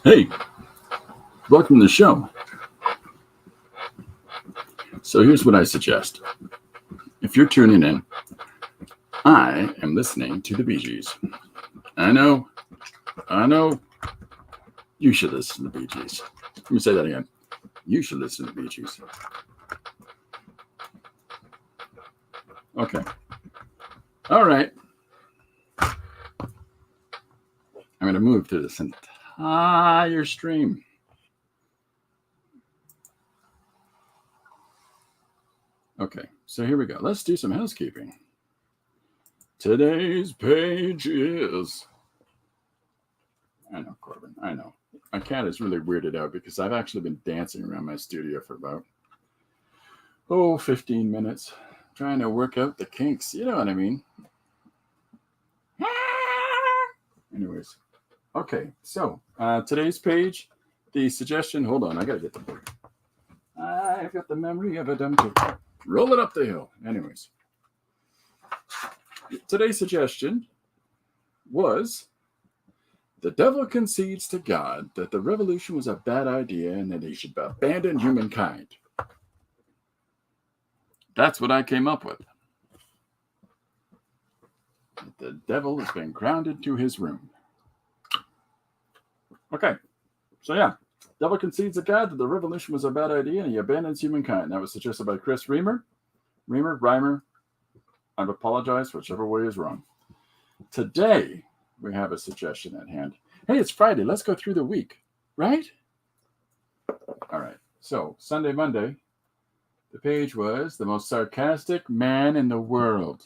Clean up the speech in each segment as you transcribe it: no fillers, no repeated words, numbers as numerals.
Hey, welcome to the show. So here's what I suggest. If you're tuning in, I am listening to the Bee Gees. I know, I know, you should listen to the Bee Gees. Let me say that again. You should listen to the Bee Gees. Okay. All right. I'm going to move through this entire stream. Okay, so here we go. Let's do some housekeeping. Today's page is... I know, Corbin, I know. My cat is really weirded out because I've actually been dancing around my studio for about, 15 minutes, trying to work out the kinks. You know what I mean? Anyways, okay, so today's page, the suggestion, hold on, I gotta get the book. I've got the memory of a dumb kid. Roll it up the hill. Anyways, today's suggestion was: the devil concedes to God that the revolution was a bad idea and that he should abandon humankind. That's what I came up with. The devil has been grounded to his room. Okay, so yeah. Devil concedes to God that the revolution was a bad idea and he abandons humankind. That was suggested by Chris Reimer. Reimer. I've apologized, whichever way is wrong. Today, we have a suggestion at hand. Hey, it's Friday. Let's go through the week, right? All right. So, Sunday, Monday, the page was the most sarcastic man in the world.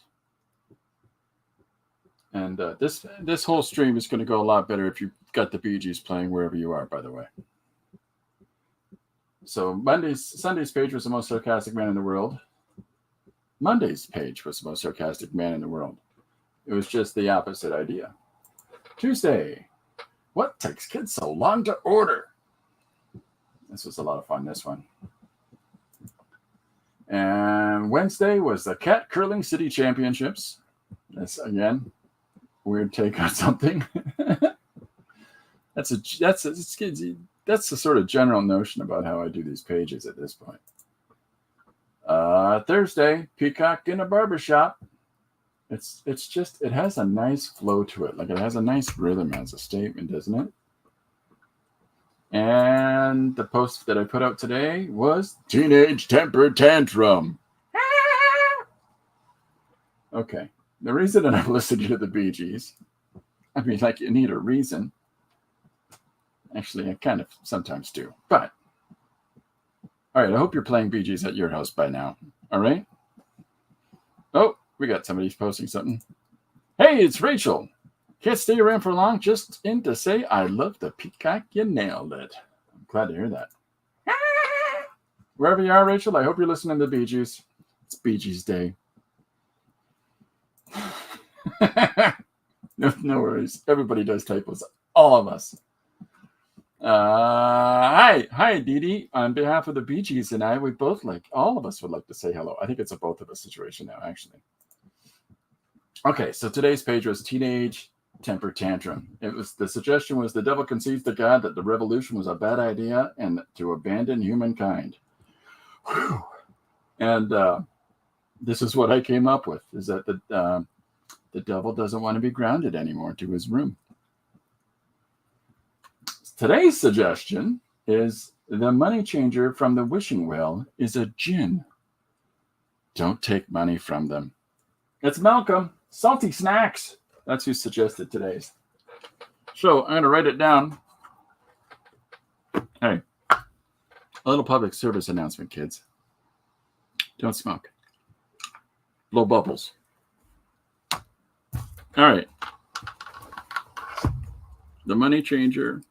And this whole stream is going to go a lot better if you've got the Bee Gees playing wherever you are, by the way. So Sunday's page was the most sarcastic man in the world. Monday's page was the most sarcastic man in the world. It was just the opposite idea. Tuesday, what takes kids so long to order? This was a lot of fun, this one. And Wednesday was the Cat Curling City Championships. That's, again, weird take on something. That's the sort of general notion about how I do these pages at this point. Thursday, Peacock in a barbershop. It has a nice flow to it. Like, it has a nice rhythm as a statement, doesn't it? And the post that I put out today was Teenage Temper Tantrum. Okay. The reason that I'm listening to the Bee Gees, I mean, like, you need a reason. Actually, I kind of sometimes do. But, all right, I hope you're playing Bee Gees at your house by now. All right? Oh, we got somebody posting something. Hey, it's Rachel. Can't stay around for long. Just in to say I love the Peacock. You nailed it. I'm glad to hear that. Wherever you are, Rachel, I hope you're listening to the Bee Gees. It's Bee Gees Day. No worries. Everybody does typos. All of us. Hi, Dee Dee. On behalf of the Bee Gees and I, all of us would like to say hello. I think it's a both of us situation now, actually. Okay, so today's page was Teenage Temper Tantrum. The suggestion was the devil concedes to God that the revolution was a bad idea and to abandon humankind. Whew. And this is what I came up with: is that the devil doesn't want to be grounded anymore to his room. Today's suggestion is the money changer from the wishing well is a djinn. Don't take money from them. It's Malcolm. Salty snacks. That's who suggested today's. So I'm going to write it down. Hey, a little public service announcement, kids. Don't smoke. Blow bubbles. All right. The money changer.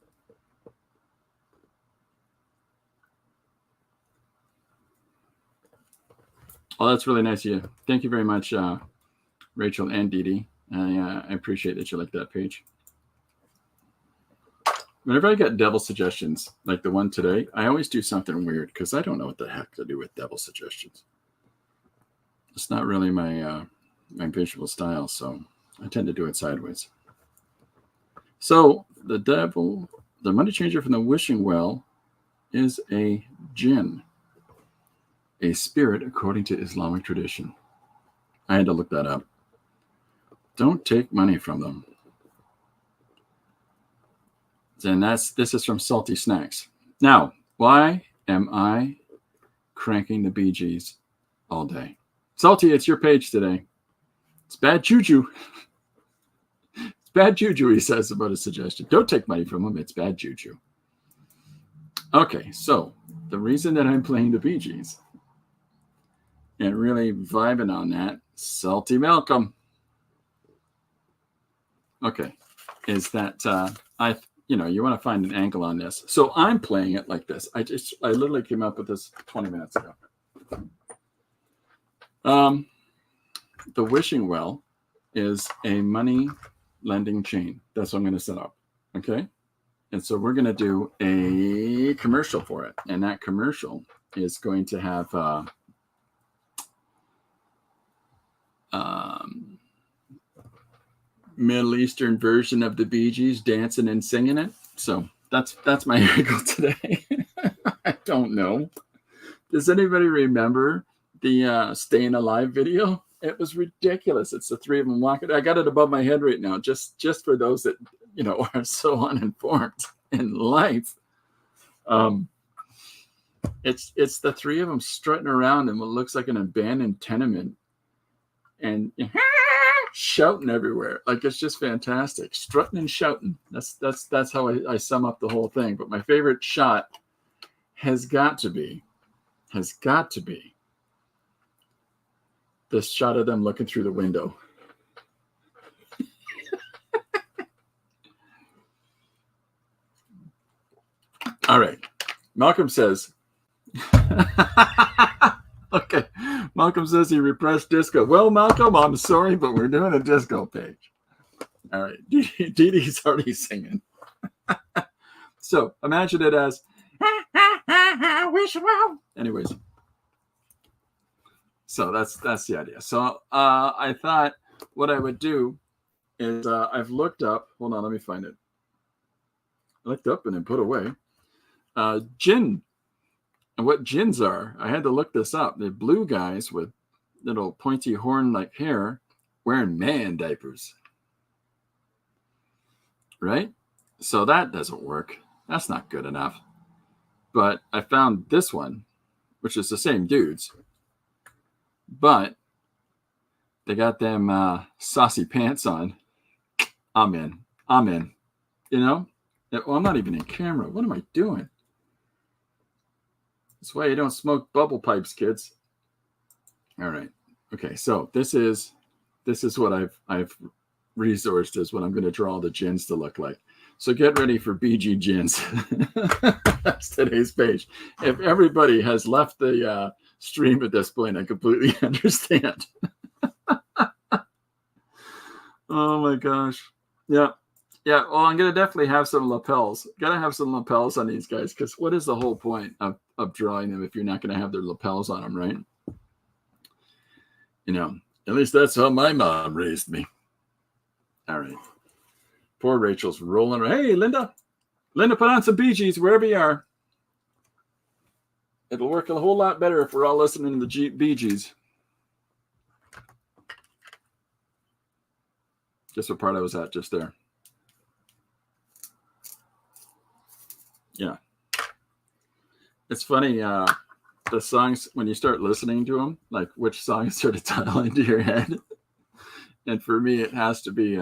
Oh, that's really nice of you. Thank you very much, Rachel and Dee Dee. I appreciate that you like that page. Whenever I get devil suggestions, like the one today, I always do something weird because I don't know what the heck to do with devil suggestions. It's not really my visual style, so I tend to do it sideways. So the devil The money changer from the wishing well is a jinn, a spirit according to Islamic tradition. I had to look that up. Don't take money from them. And this is from Salty Snacks. Now, why am I cranking the Bee Gees all day? Salty, it's your page today. It's bad juju. It's bad juju, he says about his suggestion. Don't take money from him. It's bad juju. Okay, so the reason that I'm playing the Bee Gees and really vibing on that, Salty Malcolm. Okay, is that you want to find an angle on this. So I'm playing it like this. I literally came up with this 20 minutes ago. The wishing well is a money lending chain. That's what I'm going to set up. Okay. And so we're going to do a commercial for it. And that commercial is going to have Middle Eastern version of the Bee Gees dancing and singing it. So that's my angle today. I don't know. Does anybody remember the Staying Alive video? It was ridiculous. It's the three of them walking. I got it above my head right now, just for those that are so uninformed in life. It's the three of them strutting around in what looks like an abandoned tenement and shouting everywhere. Like, it's just fantastic. Strutting and shouting. That's how I sum up the whole thing. But my favorite shot has got to be this shot of them looking through the window. All right. Malcolm says, okay. Malcolm says he repressed disco. Well, Malcolm, I'm sorry, but we're doing a disco page. All right. Dee Dee's already singing. So imagine it as, wish well. Anyways. So that's the idea. So I thought what I would do is I've looked up. Hold on, let me find it. I looked up and then put away. Jinn. And what jinns are, I had to look this up. They're blue guys with little pointy horn-like hair wearing man diapers. Right? So that doesn't work. That's not good enough. But I found this one, which is the same dudes. But they got them saucy pants on. I'm in. Well, I'm not even in camera. What am I doing? That's why you don't smoke bubble pipes, kids. All right. Okay. So this is what I've resourced as what I'm going to draw the gins to look like. So get ready for BG gins. That's today's page. If everybody has left the stream at this point, I completely understand. Oh my gosh. Yeah. Well, I'm going to definitely have some lapels. Got to have some lapels on these guys, because what is the whole point of drawing them if you're not going to have their lapels on them, right? At least that's how my mom raised me. All right. Poor Rachel's rolling around. Hey, Linda, put on some Bee Gees wherever you are. It'll work a whole lot better if we're all listening to the Bee Gees. Guess what part I was at just there? Yeah. It's funny, the songs, when you start listening to them, like which songs sort of tile into your head. And for me, it has to be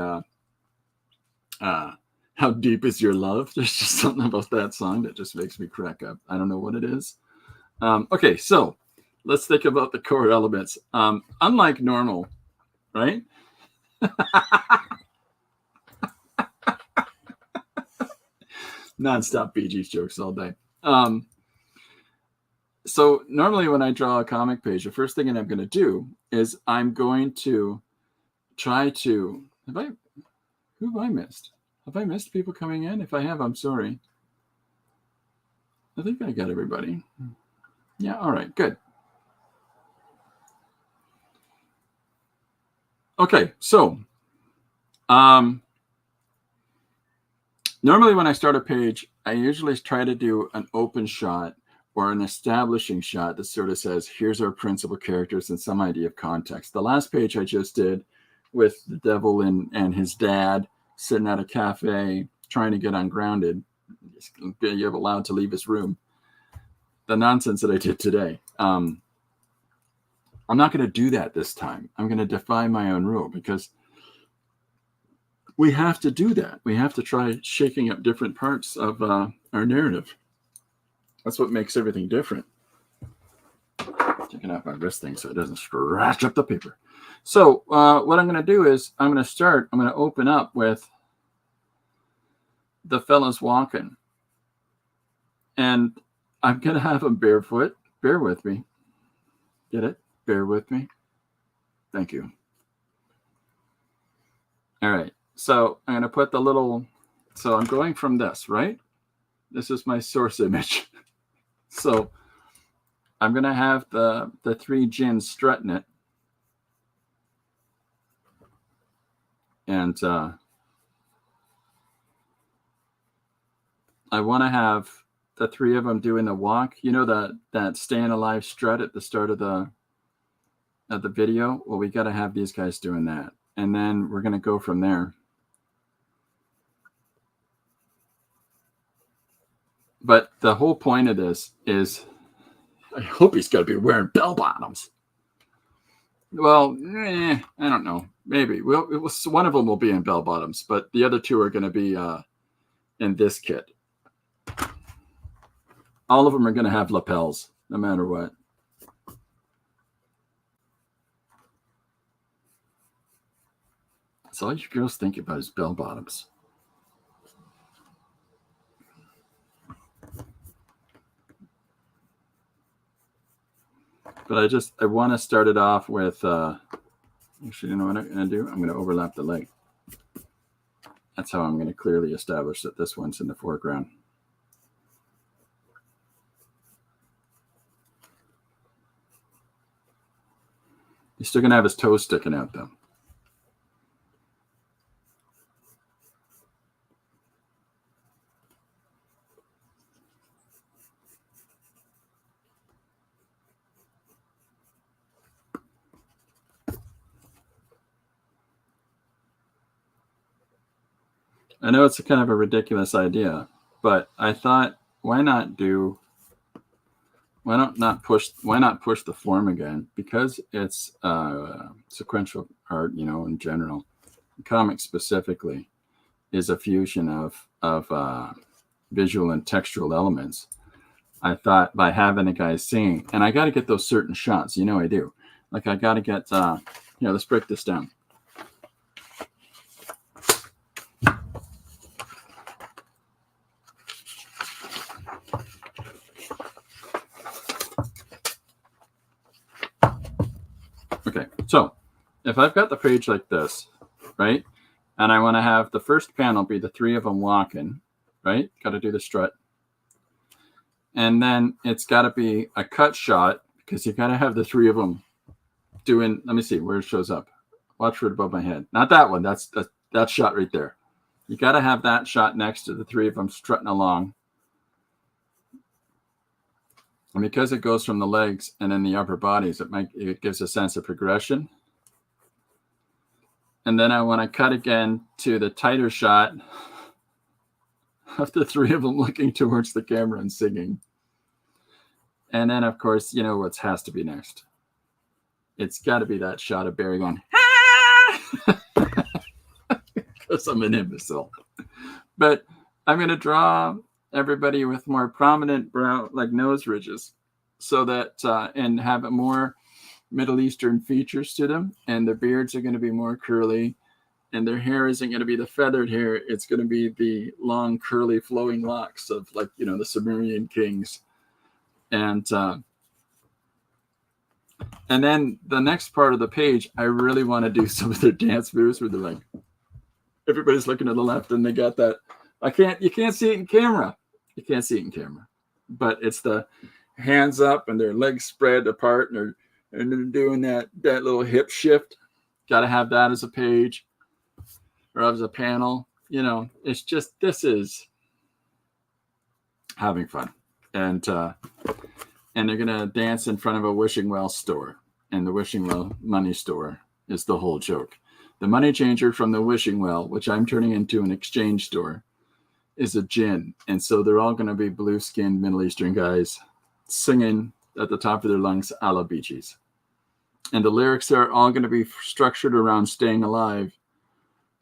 How Deep Is Your Love? There's just something about that song that just makes me crack up. I don't know what it is. Okay, so let's think about the chord elements. Unlike normal, right? Non-stop Bee Gees jokes all day. So normally when I draw a comic page, the first thing that I'm going to do is I'm going to try to... Who have I missed? Have I missed people coming in? If I have, I'm sorry. I think I got everybody. Yeah, all right, good. Okay, so Normally when I start a page, I usually try to do an open shot or an establishing shot that sort of says, here's our principal characters and some idea of context. The last page I just did with the devil and his dad sitting at a cafe trying to get ungrounded, being allowed to leave his room. The nonsense that I did today. I'm not going to do that this time. I'm going to defy my own rule because we have to do that. We have to try shaking up different parts of our narrative. That's what makes everything different. Taking out my wrist thing so it doesn't scratch up the paper. So what I'm going to do is I'm going to open up with the fellas walking. And I'm going to have them barefoot. Bear with me. Get it? Bear with me. Thank you. All right. So I'm going to put so I'm going from this, right? This is my source image. So I'm going to have the three gins strutting it. And I want to have the three of them doing the walk. You know that staying alive strut at the start of the video? Well, we got to have these guys doing that. And then we're going to go from there. But the whole point of this is, I hope he's got to be wearing bell bottoms. Well, I don't know. Maybe. One of them will be in bell bottoms, but the other two are going to be in this kit. All of them are going to have lapels, no matter what. That's all you girls think about is bell bottoms. But I want to start it off with, actually, you know what I'm going to do? I'm going to overlap the leg. That's how I'm going to clearly establish that this one's in the foreground. He's still going to have his toes sticking out, though. I know it's a kind of a ridiculous idea, but I thought, why not push the form again? Because it's sequential art, in general. Comics specifically is a fusion of visual and textual elements. I thought by having a guy singing, and I got to get those certain shots, I do. Like I got to get, let's break this down. Okay, so if I've got the page like this, right, and I want to have the first panel be the three of them walking, right, got to do the strut. And then it's got to be a cut shot because you got to have the three of them doing, let me see where it shows up. Watch for it above my head. Not that one, that's that shot right there. You got to have that shot next to the three of them strutting along. And because it goes from the legs and then the upper bodies, it gives a sense of progression. And then I want to cut again to the tighter shot of the three of them looking towards the camera and singing. And then, of course, what has to be next. It's got to be that shot of Barry going, ah! Because I'm an imbecile. But I'm going to draw everybody with more prominent brow, like nose ridges, so that and have more Middle Eastern features to them, and their beards are going to be more curly, and their hair isn't going to be the feathered hair. It's going to be the long, curly, flowing locks of the Sumerian kings, and then the next part of the page, I really want to do some of their dance moves where they're like, everybody's looking to the left, and they got that. You can't see it in camera. You can't see it in camera, but it's the hands up and their legs spread apart, and they're doing that little hip shift. Got to have that as a page or as a panel. it's just, this is having fun. And they're going to dance in front of a wishing well store. And the wishing well money store is the whole joke. The money changer from the wishing well, which I'm turning into an exchange store, is a djinn. And so they're all going to be blue-skinned Middle Eastern guys singing at the top of their lungs a la Bee Gees. And the lyrics are all going to be structured around staying alive.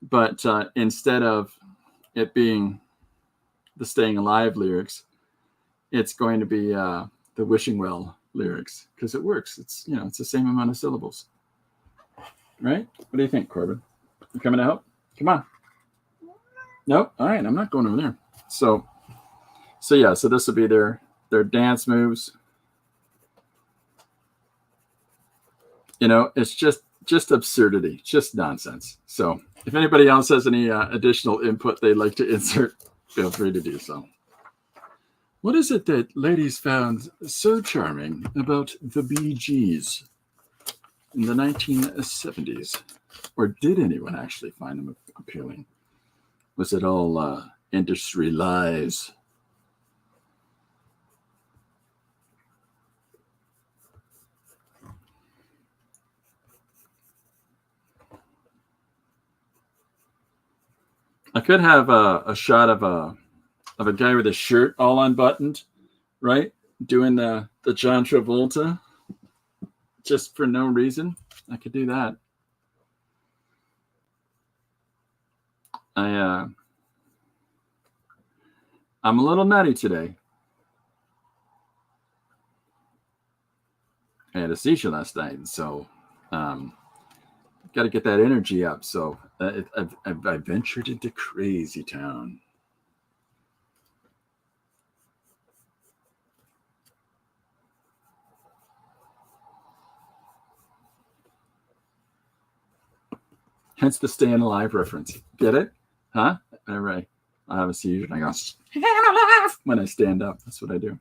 But instead of it being the staying alive lyrics, it's going to be the wishing well lyrics, because it works. It's it's the same amount of syllables, right? What do you think, Corbin? You coming to help? Come on. Nope. All right, I'm not going over there. So this will be their dance moves. It's just absurdity, just nonsense. So if anybody else has any additional input they'd like to insert, feel free to do so. What is it that ladies found so charming about the Bee Gees in the 1970s? Or did anyone actually find them appealing? Was it all industry lies? I could have a shot of a guy with his shirt all unbuttoned, right? Doing the John Travolta just for no reason. I could do that. I'm a little nutty today. I had a seizure last night, and so got to get that energy up. So I ventured into crazy town. Hence the staying alive reference. Get it? Huh? All right. I have a seizure and I go, staying alive, when I stand up. That's what I do.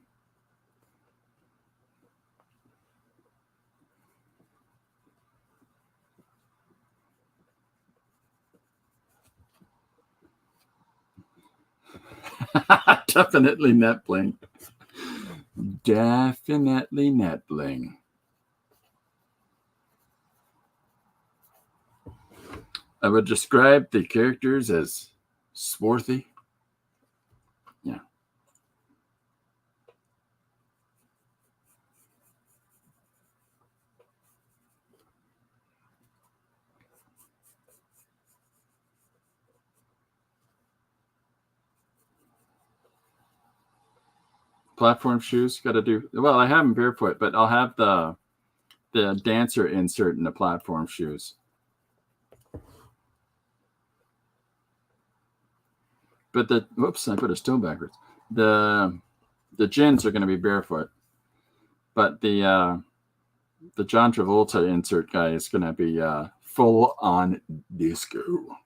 Definitely net bling. Definitely net bling. I would describe the characters as swarthy. Yeah. Platform shoes, got to do well. I have them barefoot, but I'll have the dancer insert in the platform shoes. But whoops, I put a stone backwards. The djinns are going to be barefoot, but the John Travolta insert guy is going to be full on disco.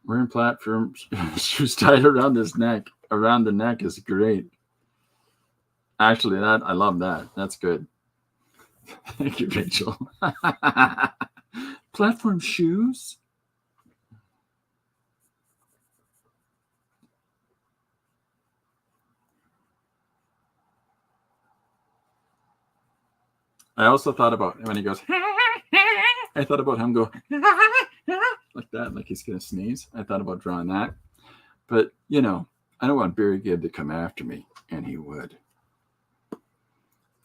Wearing platform shoes tied around his neck, around the neck, is great. Actually, I love that. That's good. Thank you, Rachel. Platform shoes? I also thought about when he goes, I thought about him go like that, like he's going to sneeze. I thought about drawing that. But, I don't want Barry Gibb to come after me, and he would.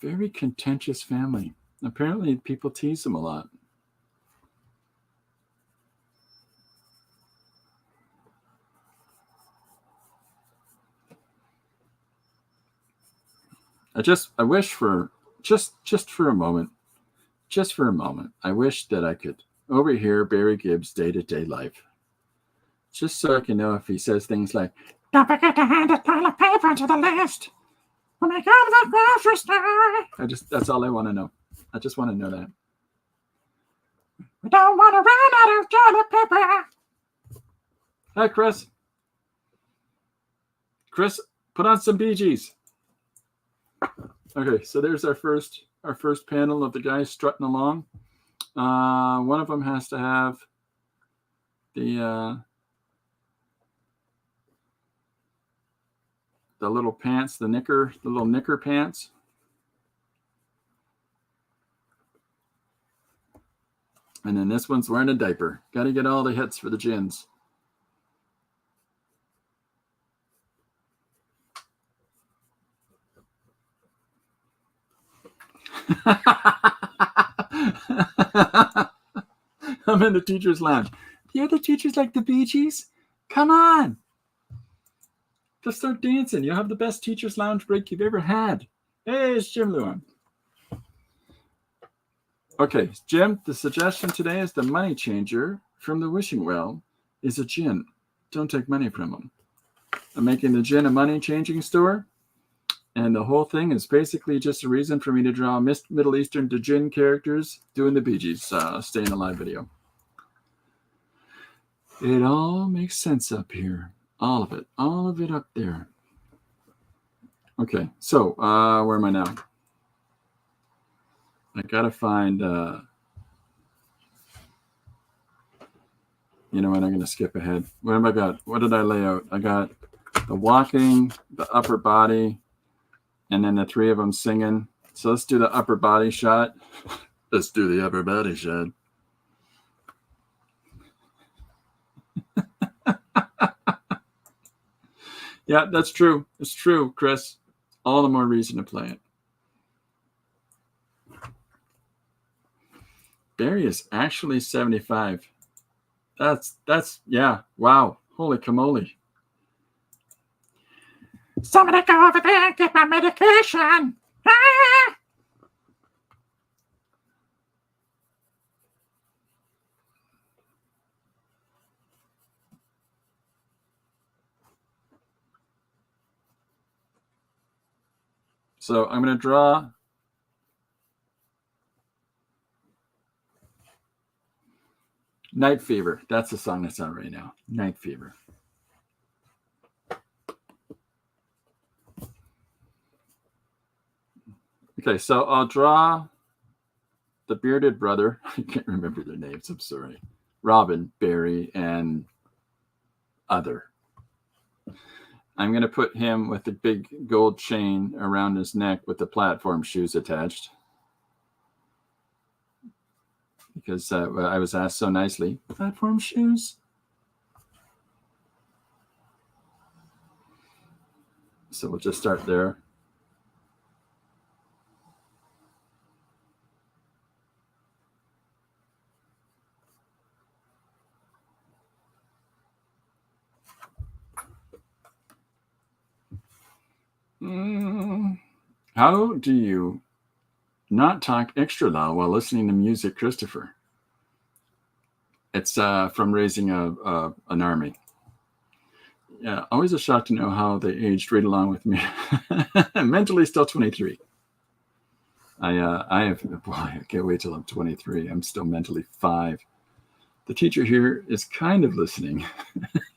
Very contentious family. Apparently, people tease him a lot. I wish for just for a moment, I wish that I could overhear Barry Gibb's day-to-day life. Just so I can know if he says things like, "Don't forget to hand that pile of paper to the list," When I go to the grocery store. That's all I want to know. I just want to know that. We don't want to run out of toilet paper. Hi, Chris. Chris, put on some Bee Gees. Okay, so there's our first panel of the guys strutting along. One of them has to have the little pants, the little knicker pants. And then this one's wearing a diaper. Got to get all the hits for the gins. I'm in the teacher's lounge. The other teachers like the Bee Gees? Come on. Just start dancing. You'll have the best teacher's lounge break you've ever had. Hey, it's Jim Lewin. Okay, Jim, the suggestion today is the money changer from the wishing well is a gin. Don't take money from them. I'm making the gin a money changing store. And the whole thing is basically just a reason for me to draw Middle Eastern to gin characters doing the Bee Gees Staying Alive video. It all makes sense up here. All of it up there. Okay, so where am I now? I gotta find, you know what, I'm gonna skip ahead. What have I got? What did I lay out? I got the walking, the upper body, and then the three of them singing. So let's do the upper body shot. Let's do the upper body shot. Yeah, that's true. It's true, Chris. All the more reason to play it. Barry is actually 75. That's yeah. Wow. Holy camole. Somebody go over there and get my medication. Ah! So I'm going to draw Night Fever. That's the song that's on right now. Night Fever. Okay, so I'll draw the bearded brother. I can't remember their names. I'm sorry. Robin, Barry, and other. I'm going to put him with the big gold chain around his neck with the platform shoes attached. Because I was asked so nicely, platform shoes? So we'll just start there. How do you not talk extra loud while listening to music, Christopher? It's from raising an army. Yeah, always a shock to know how they aged right along with me. I'm mentally still 23. I can't wait till I'm 23. I'm still mentally 5. The teacher here is kind of listening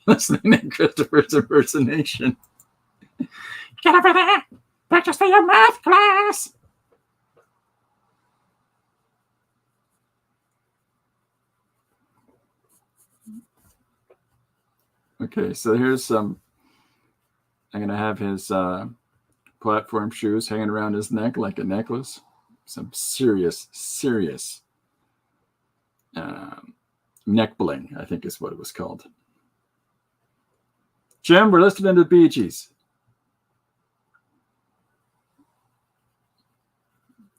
to Christopher's impersonation. Get over there! Practice for your math class! Okay, so here's some. I'm going to have his platform shoes hanging around his neck like a necklace. Some serious neck bling, I think is what it was called. Jim, we're listening to the Bee Gees.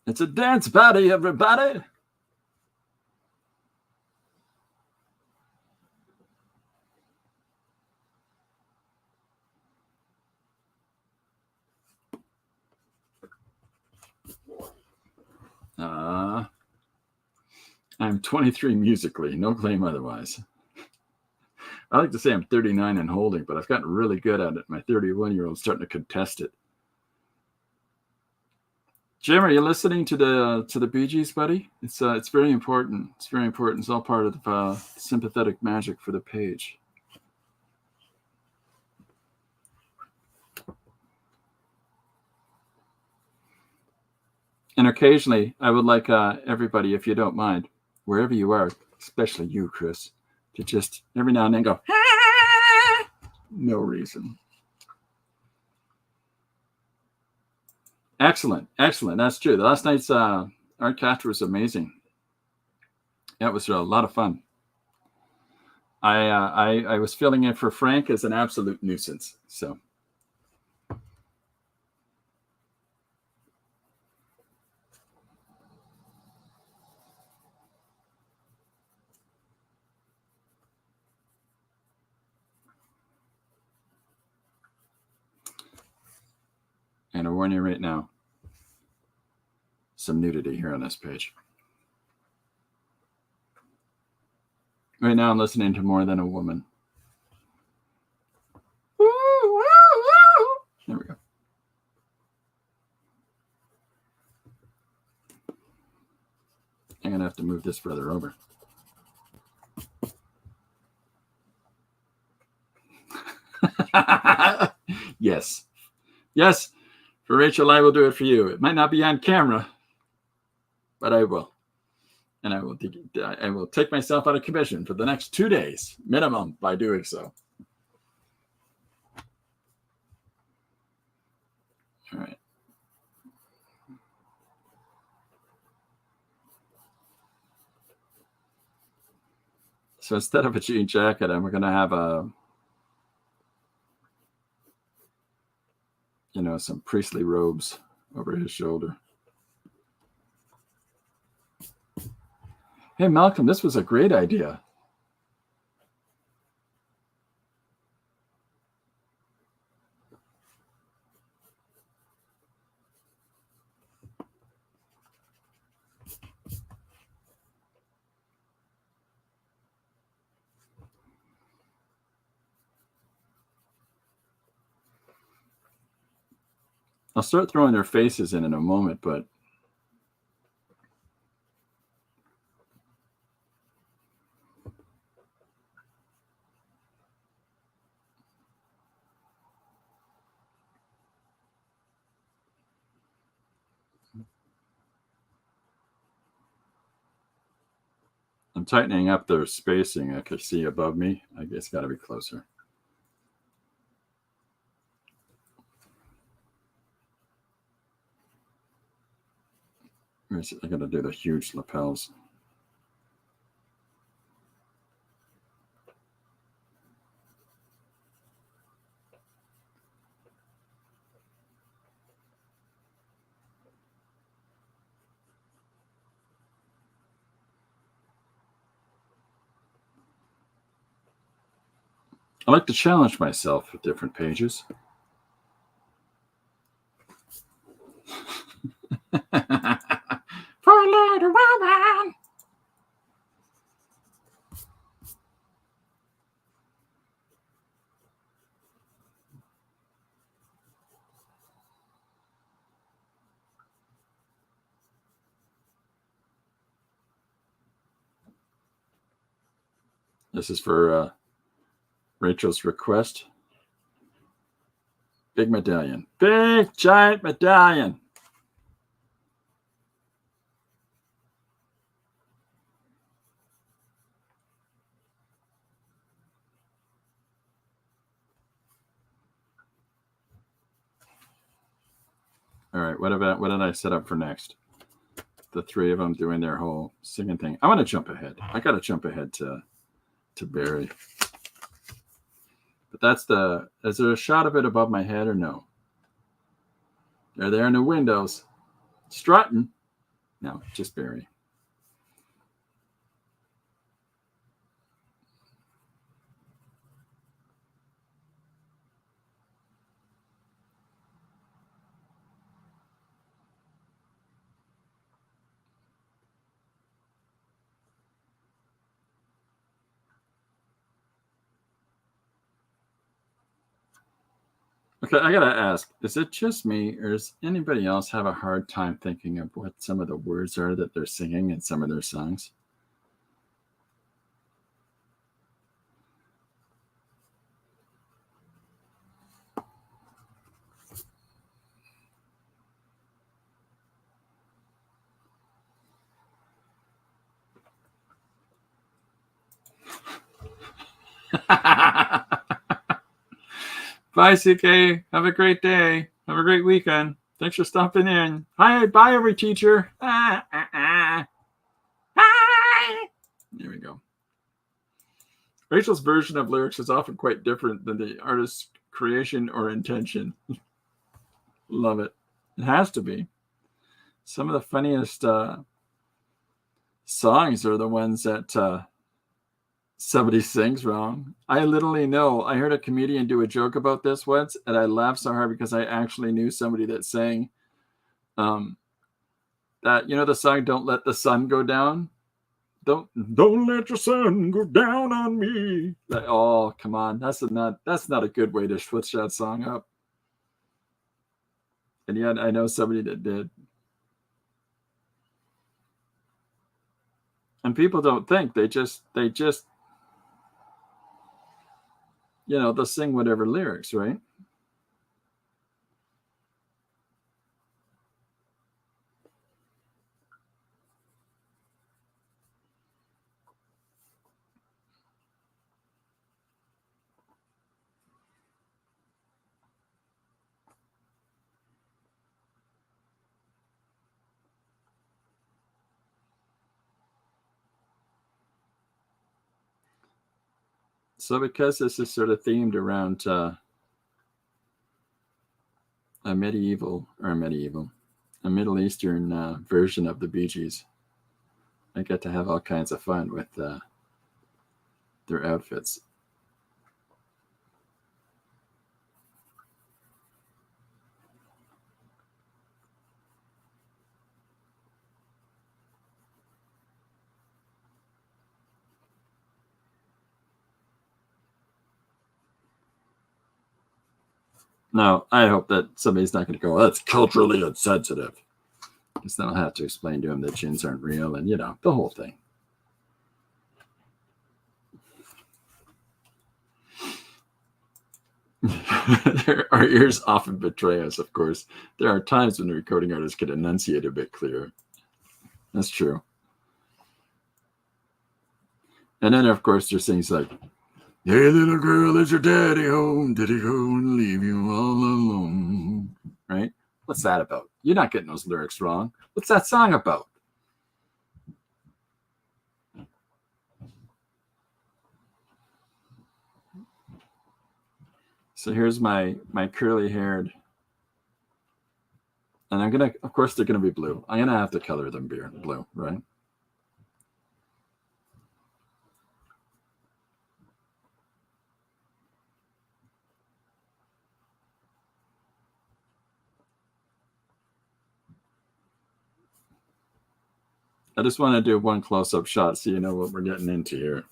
It's a dance party, everybody. I'm 23 musically, no claim otherwise. I like to say I'm 39 and holding, but I've gotten really good at it. My 31-year-old's starting to contest it. Jim, are you listening to the Bee Gees, buddy? It's very important. It's very important. It's all part of sympathetic magic for the page. And occasionally, I would like everybody, if you don't mind, wherever you are, especially you, Chris, to just every now and then go, ah! No reason. Excellent, excellent. That's true. Last night's art capture was amazing. That was a lot of fun. I was filling in for Frank as an absolute nuisance. So. And I warn you right now, some nudity here on this page. Right now I'm listening to More Than a Woman. There we go. I'm going to have to move this further over. Yes. Yes. For Rachel, I will do it for you. It might not be on camera, but I will. And I will take myself out of commission for the next 2 days, minimum, by doing so. All right. So instead of a jean jacket, I'm going to have some priestly robes over his shoulder. Hey, Malcolm, this was a great idea. I'll start throwing their faces in a moment, but I'm tightening up their spacing. I can see above me. I guess got to be closer. I got to do the huge lapels. I like to challenge myself with different pages. For a little woman. This is for Rachel's request. Big medallion. Big, giant medallion. All right, what did I set up for next? The three of them doing their whole singing thing. I want to jump ahead. I got to jump ahead to Barry. But is there a shot of it above my head or no? They're there in the windows. Strutting. No, just Barry. Okay, I gotta ask, is it just me, or does anybody else have a hard time thinking of what some of the words are that they're singing in some of their songs? Bye, CK. Have a great day. Have a great weekend. Thanks for stopping in. Hi, bye, every teacher. Bye. There we go. Rachel's version of lyrics is often quite different than the artist's creation or intention. Love it. It has to be. Some of the funniest songs are the ones that somebody sings wrong. I literally know. I heard a comedian do a joke about this once, and I laughed so hard because I actually knew somebody that sang that, the song "Don't Let the Sun Go Down." Don't let your sun go down on me. Like, oh, come on, that's not a good way to switch that song up. And yet, I know somebody that did. And people don't think, they just they'll sing whatever lyrics, right? So because this is sort of themed around a Middle Eastern version of the Bee Gees, I get to have all kinds of fun with their outfits. Now, I hope that somebody's not going to go, "Oh, that's culturally insensitive." Because then I'll have to explain to them that chins aren't real and, the whole thing. Our ears often betray us, of course. There are times when the recording artist can enunciate a bit clearer. That's true. And then, of course, there's things like, "Hey, little girl, is your daddy home? Did he go and leave you all alone?" Right? What's that about? You're not getting those lyrics wrong. What's that song about? So here's my curly haired, and I'm gonna, of course, they're gonna be blue. I'm gonna have to color them blue, right? I just want to do one close-up shot so you know what we're getting into here.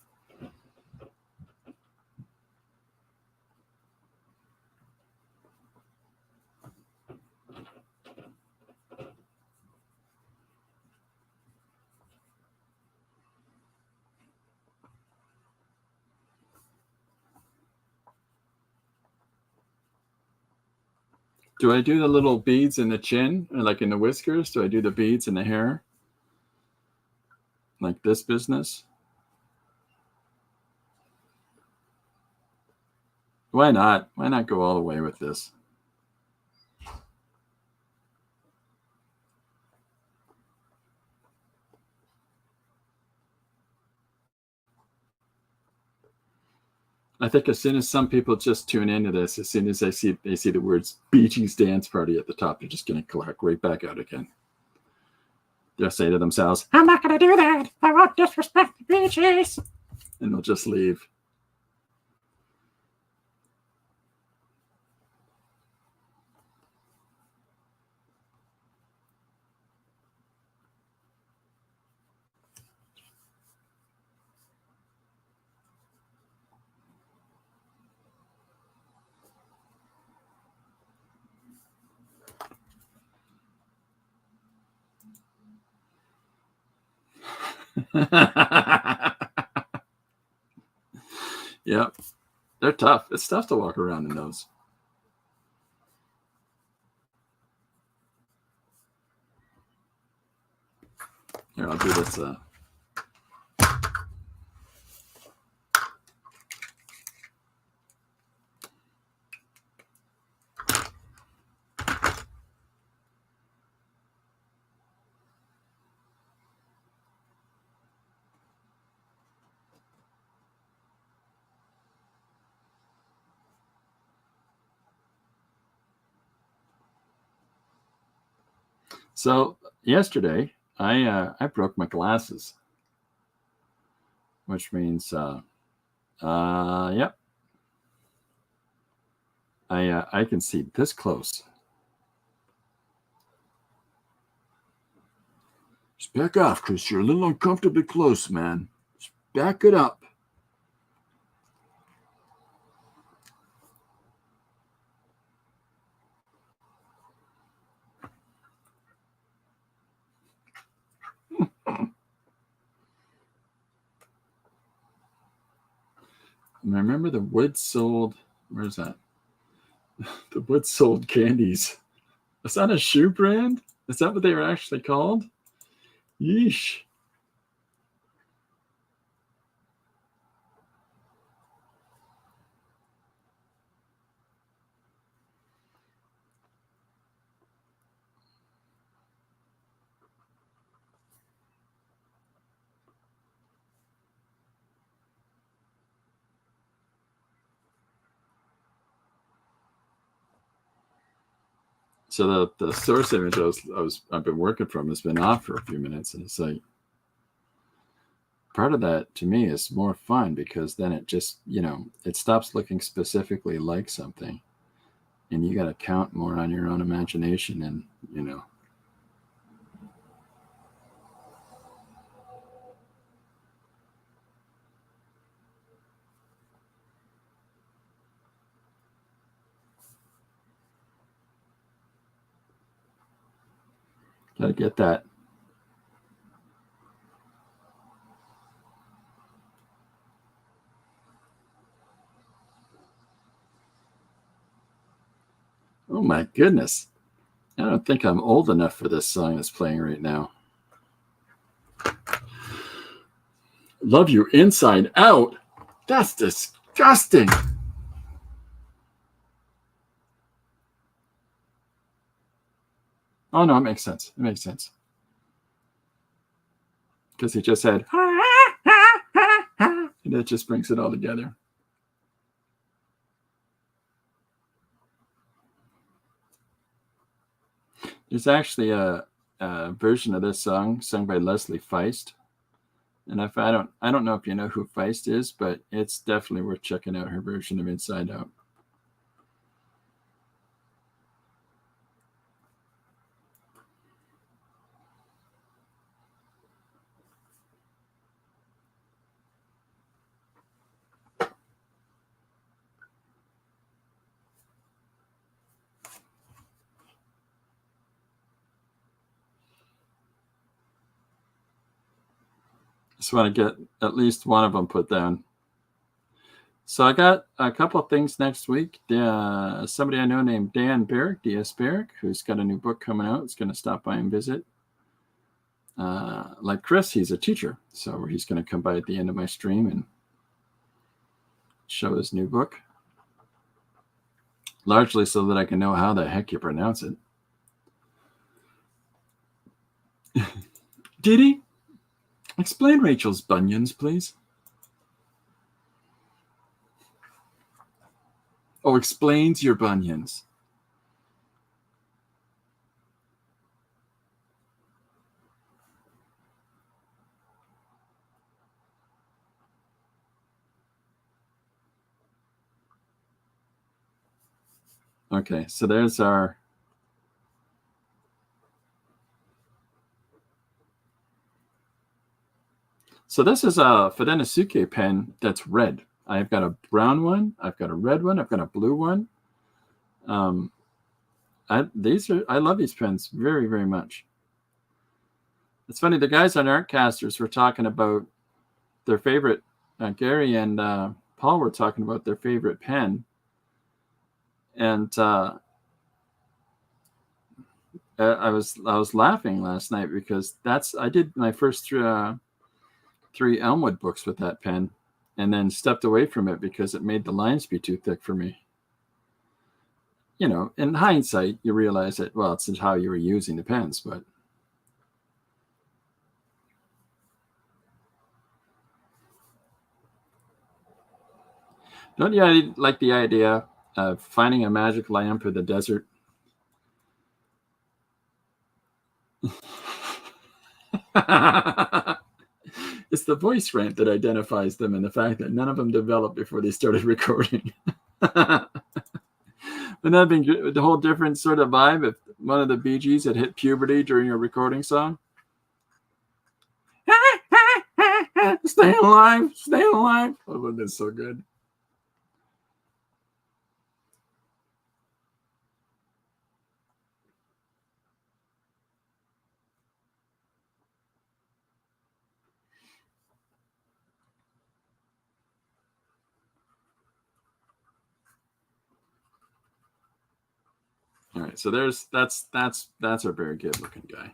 Do I do the little beads in the chin, or like in the whiskers? Do I do the beads in the hair? Like this business? Why not? Why not go all the way with this? I think as soon as some people just tune into this, as soon as they see the words Bee Gees dance party at the top, they're just going to clack right back out again. They'll say to themselves, "I'm not going to do that. I won't disrespect the Bee Gees," and they'll just leave. Yeah, they're tough. It's tough to walk around in those. Here, I'll do this. So yesterday, I broke my glasses, which means, yep, I can see this close. Just back off, Chris. You're a little uncomfortably close, man. Just back it up. And I remember the wood sold. Where's that? The wood sold candies. Is that a shoe brand? Is that what they were actually called? Yeesh. So the source image I've been working from has been off for a few minutes, and it's like part of that to me is more fun because then it just it stops looking specifically like something, and you got to count more on your own imagination, and got to get that. Oh my goodness. I don't think I'm old enough for this song that's playing right now. Love You Inside Out? That's disgusting. Oh no, it makes sense. It makes sense. Because he just said, and it just brings it all together. There's actually a version of this song sung by Leslie Feist, and I don't know if you know who Feist is, but it's definitely worth checking out her version of Inside Out. Just want to get at least one of them put down. So I got a couple of things next week. Somebody I know named Dan Barrick, D.S. Barrick, who's got a new book coming out. Is going to stop by and visit. Like Chris, he's a teacher, so he's going to come by at the end of my stream and show his new book. Largely so that I can know how the heck you pronounce it. Didi, explain Rachel's bunions, please. Oh, explains your bunions. Okay, so there's our... So this is a Fudenosuke pen that's red. I've got a brown one, I've got a red one, I've got a blue one. I love these pens very, very much. It's funny, the guys on Artcasters were talking about their favorite, Gary and Paul were talking about their favorite pen. And I was laughing last night because I did my first 3 Elmwood books with that pen, and then stepped away from it because it made the lines be too thick for me. You know, in hindsight, you realize that, well, it's how you were using the pens, but don't you like the idea of finding a magic lamp in the desert? It's the voice rant that identifies them, and the fact that none of them developed before they started recording. Wouldn't that have been the whole different sort of vibe if one of the Bee Gees had hit puberty during a recording song? Stay alive, stay alive. Oh, would have been so good. All right, so that's a very good looking guy.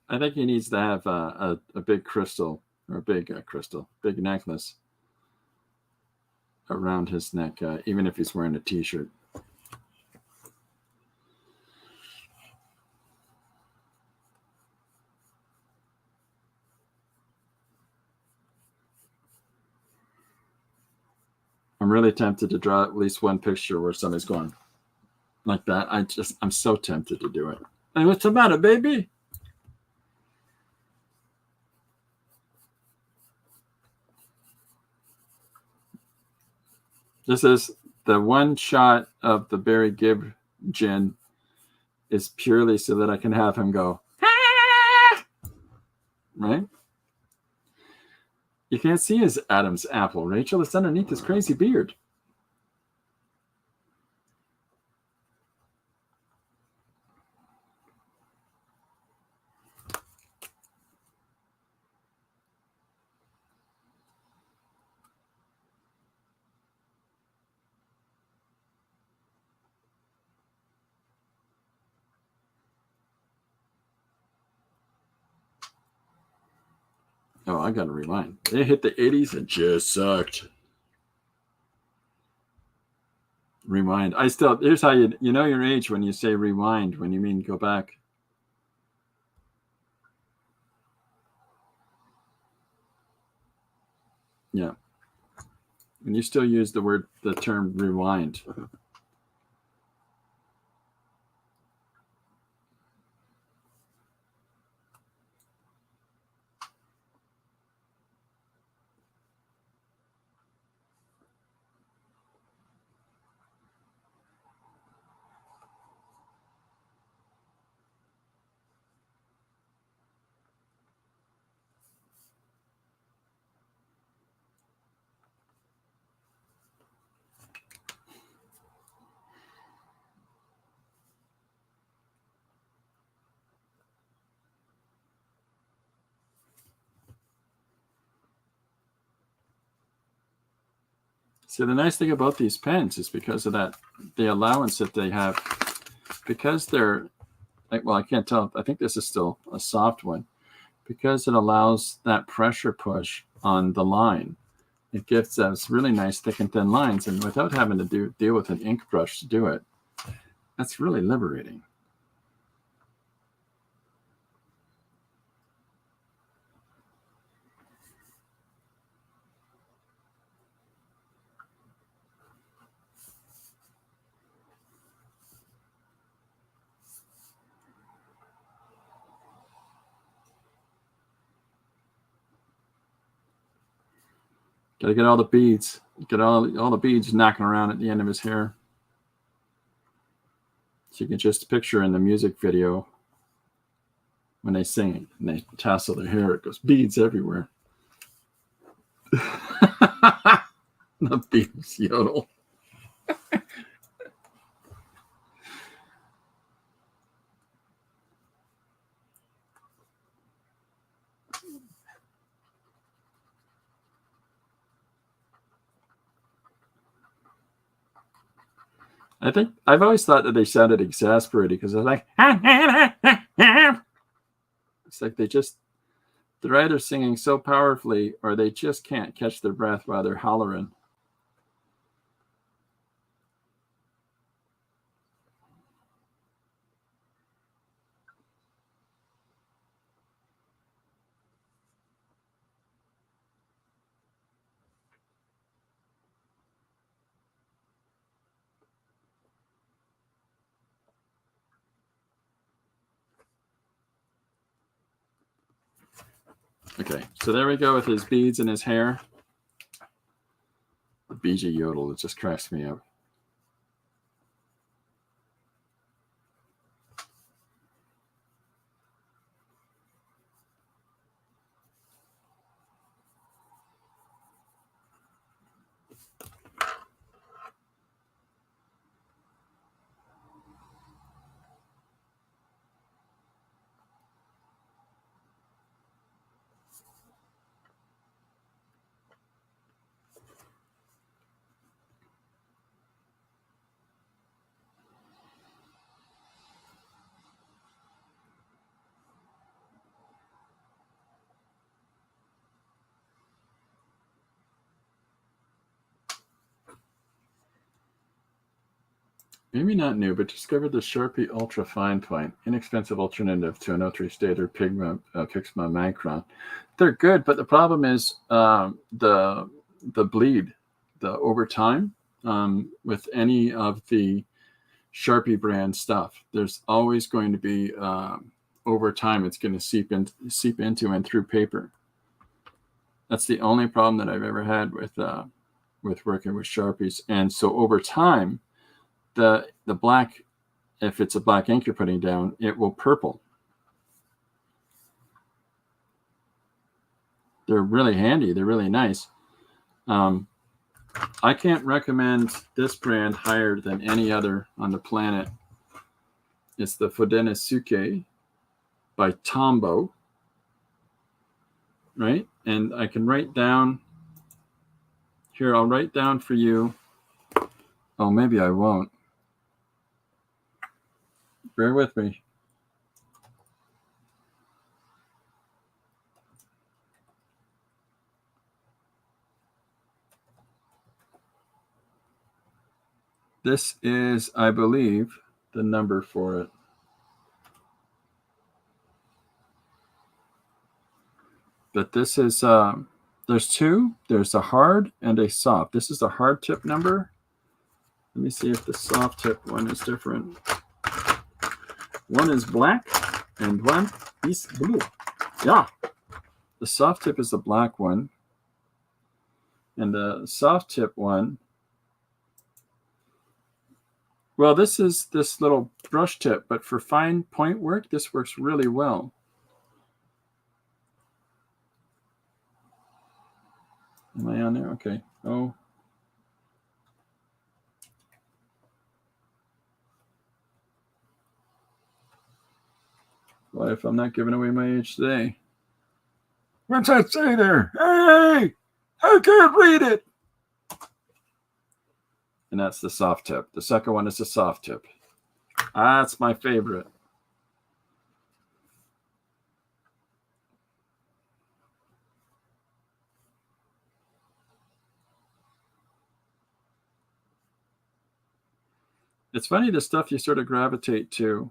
I think he needs to have a big crystal, or a big big necklace around his neck, even if he's wearing a t-shirt. I'm really tempted to draw at least one picture where somebody's going like that. I'm so tempted to do it. Hey, what's the matter, baby? This is the one shot of the Barry Gibb gin is purely so that I can have him go, ah! Right? You can't see his Adam's apple, Rachel. It's underneath his crazy beard. Oh, I got to rewind. They hit the 80s and just sucked. Rewind. Here's how you know your age when you say rewind, when you mean go back. Yeah. And you still use the term rewind. So the nice thing about these pens is because of that, the allowance that they have, because they're, well, I can't tell. I think this is still a soft one. Because it allows that pressure push on the line, it gives us really nice thick and thin lines, and without having to deal with an ink brush to do it. That's really liberating. Gotta get all the beads. Get all the beads knocking around at the end of his hair. So you can just picture in the music video when they sing and they tassel their hair, it goes beads everywhere. The Beatles yodel. I think I've always thought that they sounded exasperated because they're like, it's like they're either singing so powerfully or they just can't catch their breath while they're hollering. Okay, so there we go with his beads and his hair. The BG yodel, it just cracks me up. Maybe not new, but discovered the Sharpie Ultra Fine Point, inexpensive alternative to an O3 Stater Pixma Micron. They're good, but the problem is the bleed, the over time with any of the Sharpie brand stuff. There's always going to be over time. It's going to seep into and through paper. That's the only problem that I've ever had with working with Sharpies. And so over time, the black, if it's a black ink you're putting down, it will purple. They're really handy. They're really nice. I can't recommend this brand higher than any other on the planet. It's the Fudenosuke by Tombow, right? And I can write down here. I'll write down for you. Oh, maybe I won't. Bear with me. This is, I believe, the number for it. But this is, there's two. There's a hard and a soft. This is the hard tip number. Let me see if the soft tip one is different. One is black and one is blue. Yeah. The soft tip is the black one. And the soft tip one, well, this is this little brush tip, but for fine point work, this works really well. Am I on there? Okay. Oh. What if I'm not giving away my age today? What's that say there? Hey, I can't read it. And that's the soft tip. The second one is the soft tip. That's my favorite. It's funny the stuff you sort of gravitate to.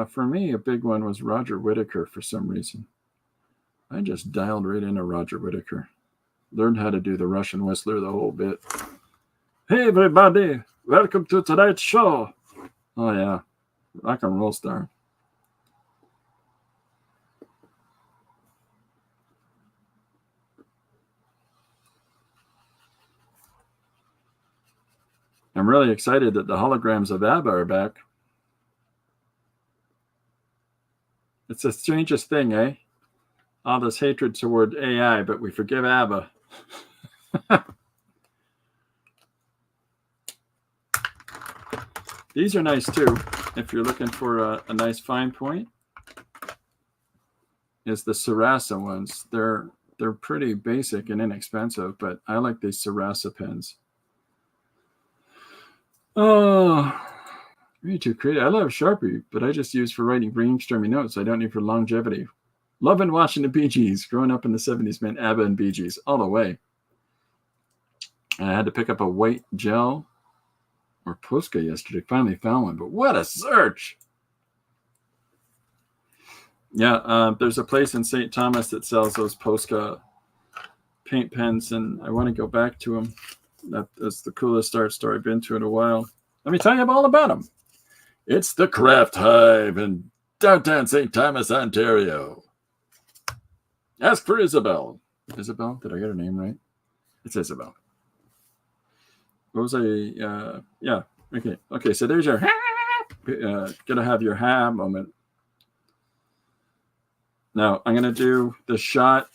For me, a big one was Roger Whittaker for some reason. I just dialed right into Roger Whittaker. Learned how to do the Russian Whistler the whole bit. Hey, everybody. Welcome to tonight's show. Oh, yeah. Rock and roll star. I'm really excited that the holograms of ABBA are back. It's the strangest thing, eh? All this hatred toward AI, but we forgive ABBA. These are nice too. If you're looking for a nice fine point, is the Sarasa ones. They're pretty basic and inexpensive, but I like these Sarasa pens. Oh, you're too creative. I love Sharpie, but I just use for writing brainstorming notes. I don't need for longevity. Loving watching the Bee Gees. Growing up in the 70s meant ABBA and Bee Gees all the way. And I had to pick up a white gel or Posca yesterday. Finally found one, but what a search! Yeah, there's a place in St. Thomas that sells those Posca paint pens, and I want to go back to them. That's the coolest art store I've been to in a while. Let me tell you all about them. It's the Craft Hive in downtown St. Thomas, Ontario. Ask for Isabel. Isabel? Did I get her name right? It's Isabel. What was I? Yeah. Okay. So there's your gonna have your ha moment. Now I'm gonna do the shot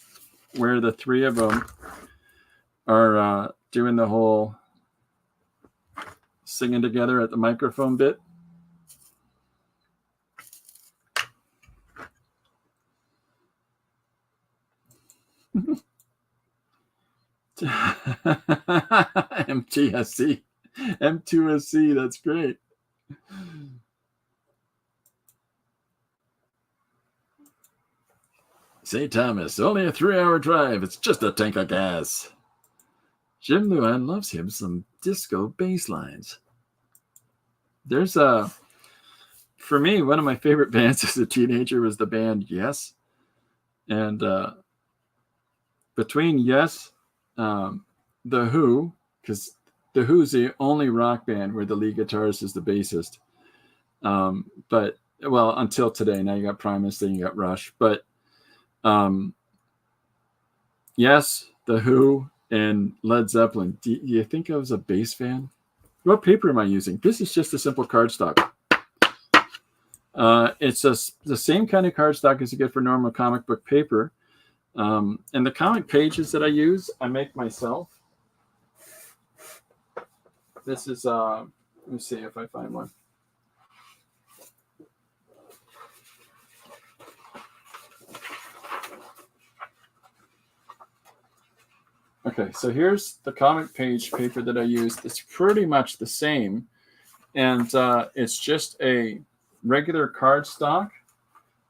where the three of them are doing the whole singing together at the microphone bit. MTSC, M2SC, that's great. St. Thomas, only a 3-hour drive. It's just a tank of gas. Jim Luan loves him some disco bass lines. There's for me, one of my favorite bands as a teenager was the band Yes. And between Yes, The Who, because The Who's the only rock band where the lead guitarist is the bassist. But, well, until today. Now you got Primus, then you got Rush. But Yes, The Who, and Led Zeppelin. Do you think I was a bass fan? What paper am I using? This is just a simple cardstock. It's the same kind of cardstock as you get for normal comic book paper. And the comic pages that I use, I make myself. This is, let me see if I find one. Okay, so here's the comic page paper that I use. It's pretty much the same. And it's just a regular cardstock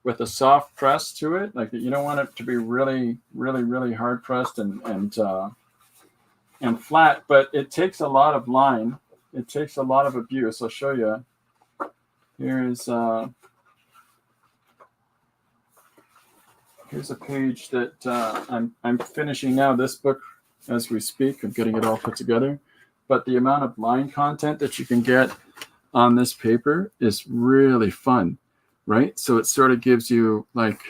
with a soft press to it. Like, you don't want it to be really, really, really hard pressed and flat, but it takes a lot of line. It takes a lot of abuse. I'll show you. Here's a page that I'm finishing now. This book as we speak. I'm getting it all put together. But the amount of line content that you can get on this paper is really fun, right? So it sort of gives you like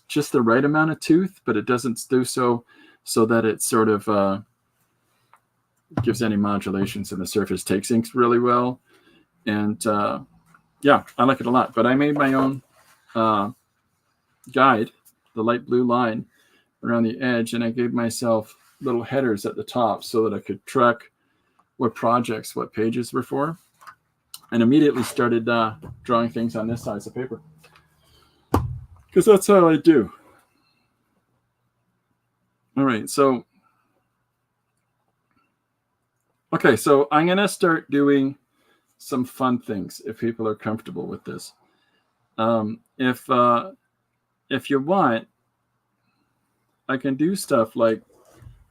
just the right amount of tooth, but it doesn't do so that it sort of gives any modulations in the surface. Takes inks really well. And yeah, I like it a lot. But I made my own guide, the light blue line around the edge, and I gave myself little headers at the top so that I could track what projects, what pages were for, and immediately started drawing things on this size of paper. Because that's how I do. All right, so, okay, so I'm going to start doing some fun things if people are comfortable with this. If you want, I can do stuff like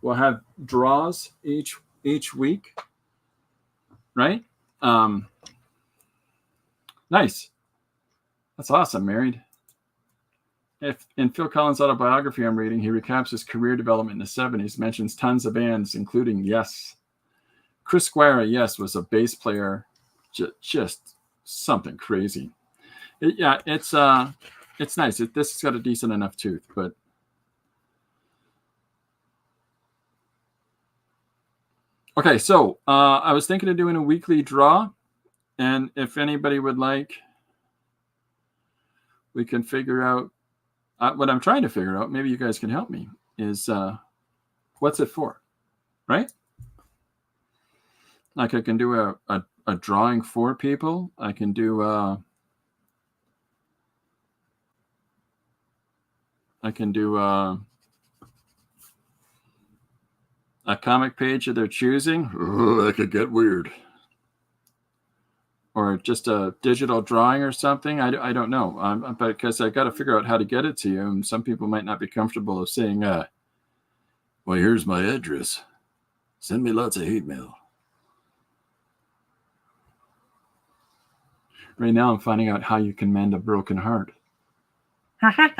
we'll have draws each week, right? Nice. That's awesome, Married. If in Phil Collins' autobiography I'm reading, he recaps his career development in the 70s, mentions tons of bands, including Yes. Chris Squire, Yes, was a bass player, just something crazy. Yeah, it's nice. This has got a decent enough tooth, but okay, so I was thinking of doing a weekly draw, and if anybody would like, we can figure out what I'm trying to figure out. Maybe you guys can help me. Is what's it for? right? Like I can do a drawing for people. I can do a comic page of their choosing. Oh, that could get weird. Or just a digital drawing or something. I don't know. But because I got to figure out how to get it to you. And some people might not be comfortable of saying, well, here's my address. Send me lots of hate mail. Right now, I'm finding out how you can mend a broken heart. That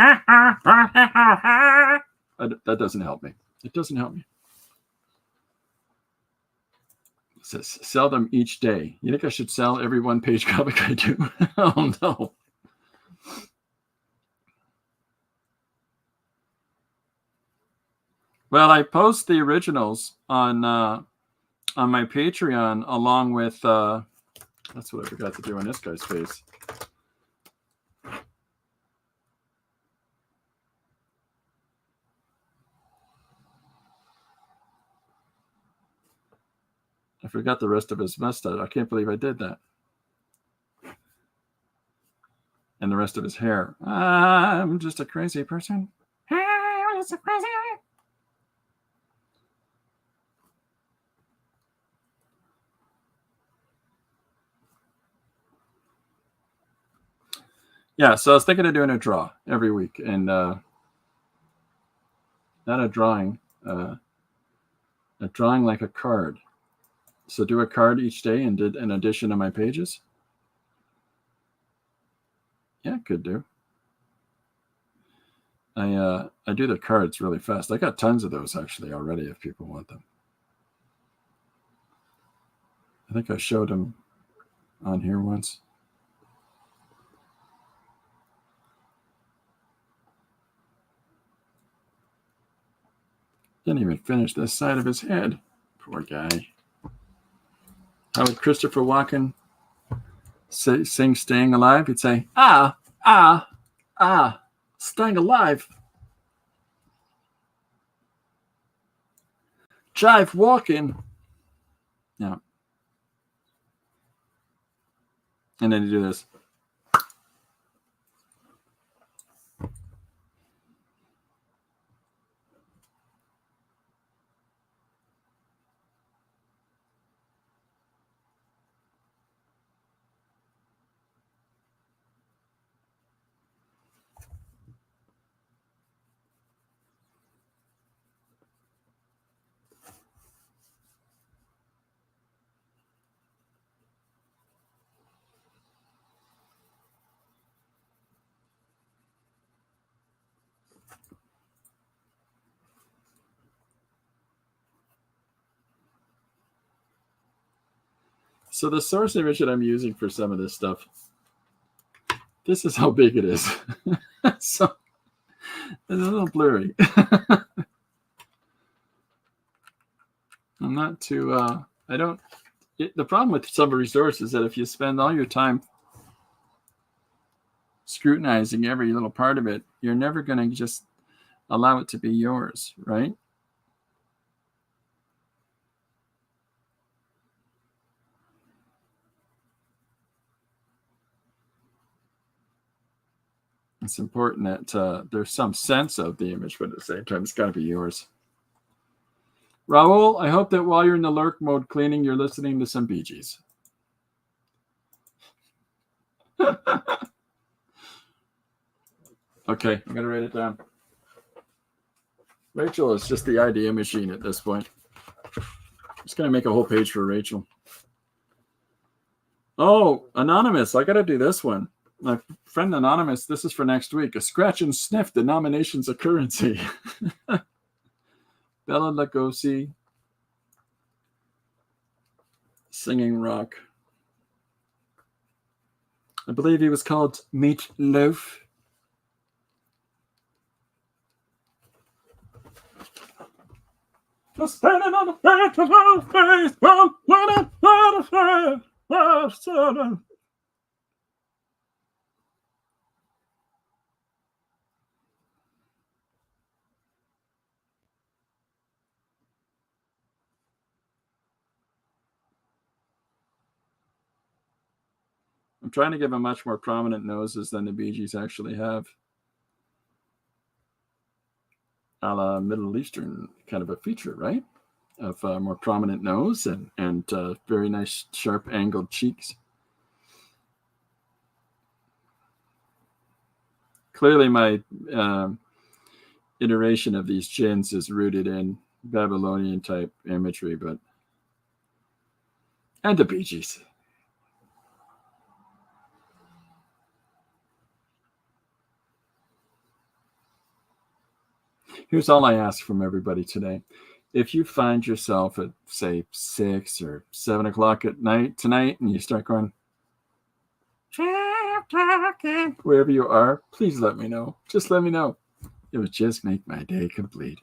doesn't help me. It doesn't help me. It says, sell them each day. You think I should sell every one-page comic I do? Oh, no. Well, I post the originals on my Patreon along with... that's what I forgot to do on this guy's face. I forgot the rest of his mustache. I can't believe I did that. And the rest of his hair. I'm just a crazy person. I'm just a crazy. Yeah, so I was thinking of doing a draw every week, and not a drawing, a drawing like a card. So do a card each day and did an addition to my pages. Yeah, could do. I do the cards really fast. I got tons of those actually already if people want them. I think I showed them on here once. Didn't even finish this side of his head. Poor guy. How would Christopher Walken sing Staying Alive? He'd say, staying alive. Jive walking. Yeah. And then you do this. So the source image that I'm using for some of this stuff, this is how big it is. So it's a little blurry. I'm not too, the problem with some resources is that if you spend all your time scrutinizing every little part of it, you're never going to just allow it to be yours, right? It's important that there's some sense of the image, but at the same time, it's got to be yours. Raul, I hope that while you're in the lurk mode cleaning, you're listening to some Bee Gees. Okay, I'm going to write it down. Rachel is just the idea machine at this point. I'm just going to make a whole page for Rachel. Oh, Anonymous, I got to do this one. My friend Anonymous, this is for next week. A scratch and sniff, denominations of currency. Bela Lugosi, singing rock. I believe he was called Meat Loaf. Just standing on the face of our face, I'm trying to give them much more prominent noses than the Bee Gees actually have. A la Middle Eastern kind of a feature, right? Of a more prominent nose and very nice sharp angled cheeks. Clearly my iteration of these chins is rooted in Babylonian type imagery, and the Bee Gees. Here's all I ask from everybody today. If you find yourself at, say, 6 or 7 o'clock at night tonight and you start going, wherever you are, please let me know. Just let me know. It would just make my day complete.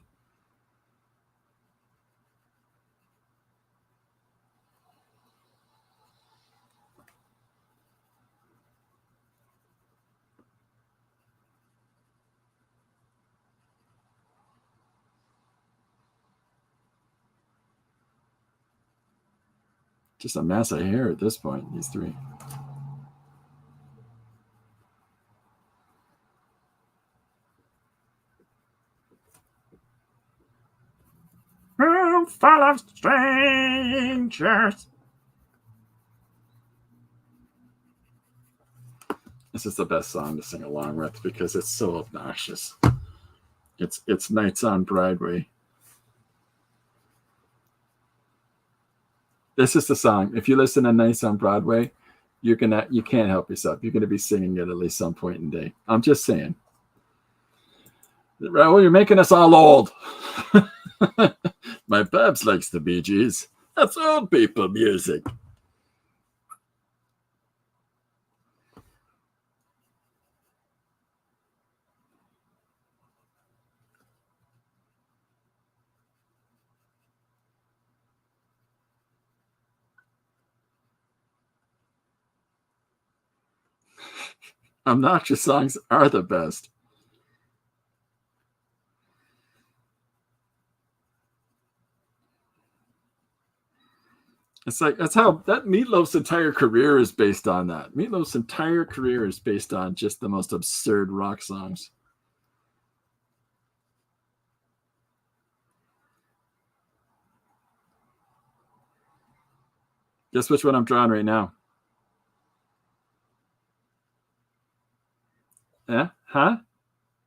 Just a mass of hair at this point, these three. Room full of strangers. This is the best song to sing along with because it's so obnoxious. It's Nights on Broadway. This is the song. If you listen to Nights on Broadway, you can't help yourself. You're gonna be singing it at least some point in the day. I'm just saying. Raoul, you're making us all old. My Babs likes the Bee Gees. That's old people music. Obnoxious songs are the best. It's like that's how that Meatloaf's entire career is based on that. Meatloaf's entire career is based on just the most absurd rock songs. Guess which one I'm drawing right now? Yeah? Huh?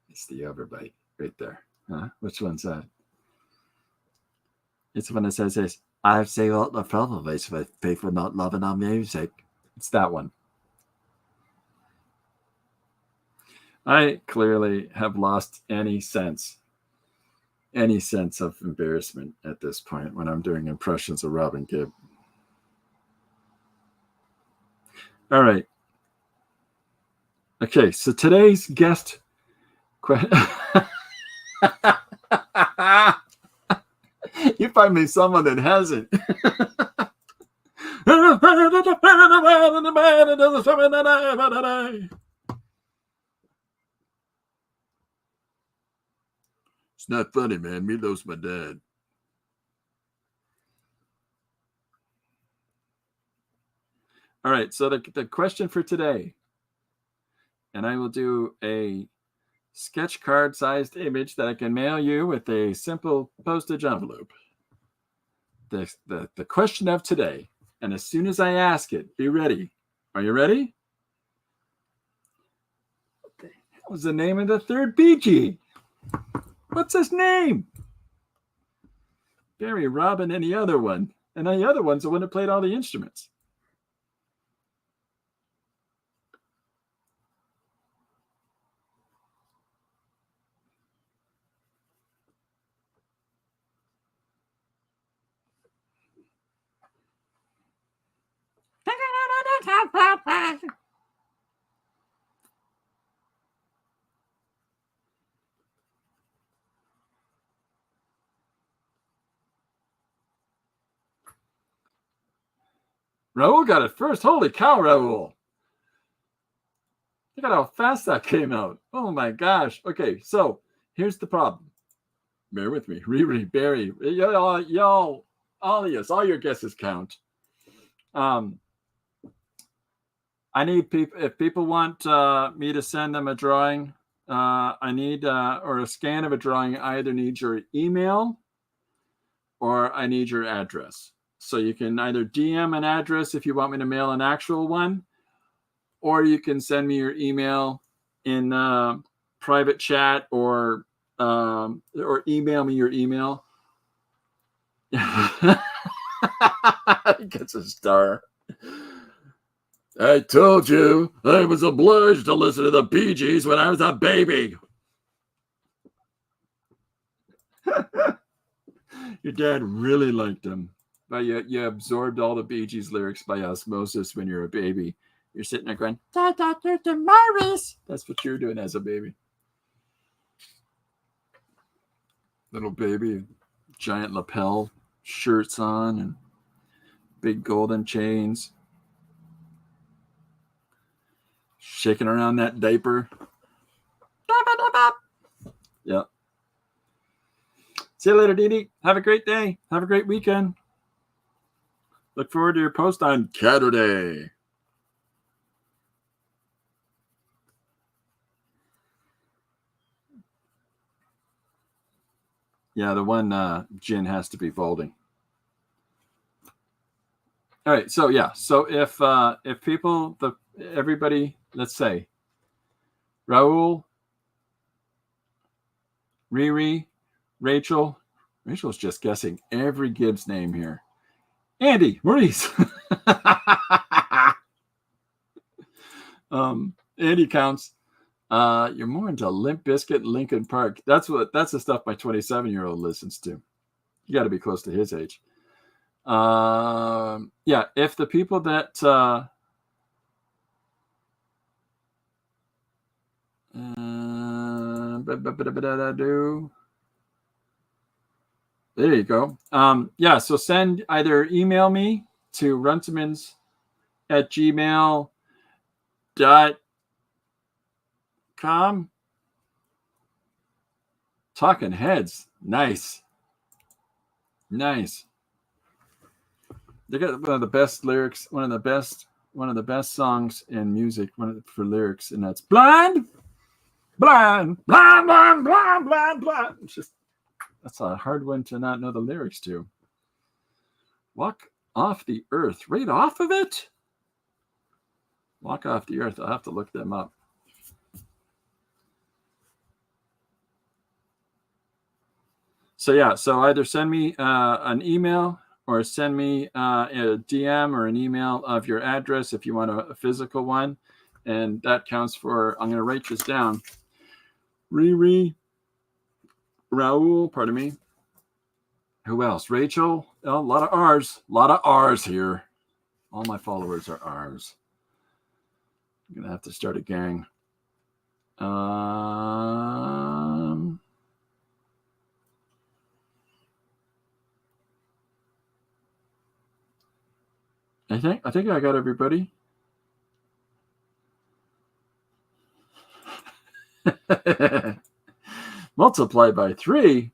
It's the overbite right there. Huh? Which one's that? It's the one that says this. I've seen a lot of problems with people not loving our music. It's that one. I clearly have lost any sense of embarrassment at this point when I'm doing impressions of Robin Gibb. All right. Okay, so today's guest you find me someone that hasn't. It's not funny, man. Meatloaf's my dad. All right, so the question for today, and I will do a sketch card sized image that I can mail you with a simple postage envelope. The question of today, and as soon as I ask it, be ready. Are you ready? What the hell is the name of the third Bee Gee? What's his name? Barry, Robin, and the other one. And the other one's the one that played all the instruments. Raoul got it first. Holy cow, Raoul. Look at how fast that came out. Oh my gosh. Okay, so here's the problem. Bear with me. Riri, Barry, y'all, all of us, all your guesses count. I need people. If people want me to send them a drawing, I need or a scan of a drawing. I either need your email or I need your address. So you can either DM an address if you want me to mail an actual one, or you can send me your email in private chat or email me your email. He gets a star. I told you I was obliged to listen to the Bee Gees when I was a baby. Your dad really liked them, but you absorbed all the Bee Gees lyrics by osmosis when you're a baby. You're sitting there going, Dr. Damaris. That's what you're doing as a baby. Little baby, giant lapel shirts on and big golden chains. Shaking around that diaper. Yeah. See you later, Dee Dee. Have a great day. Have a great weekend. Look forward to your post on Catterday. Yeah, the one gin has to be folding. All right, so yeah, so if people, everybody, let's say, Raul, Riri, Rachel's just guessing every Gibbs name here. Andy, Maurice, Andy counts. You're more into Limp Bizkit, Linkin Park. That's the stuff my 27-year-old listens to. You got to be close to his age. Yeah, if the people that there you go. Yeah, so either email me to runtemans@gmail.com. Talking Heads, nice. They got one of the best lyrics, one of the best songs in music for lyrics, and that's blind. It's just, that's a hard one to not know the lyrics to. Walk off the earth, right off of it. Walk off the earth. I'll have to look them up. So yeah, so either send me an email or send me a DM or an email of your address if you want a physical one, and that counts for. I'm going to write this down. Riri, Raul, pardon me. Who else? Rachel. Oh, a lot of R's here. All my followers are R's. I'm going to have to start a gang. I think I got everybody. Multiply by 3.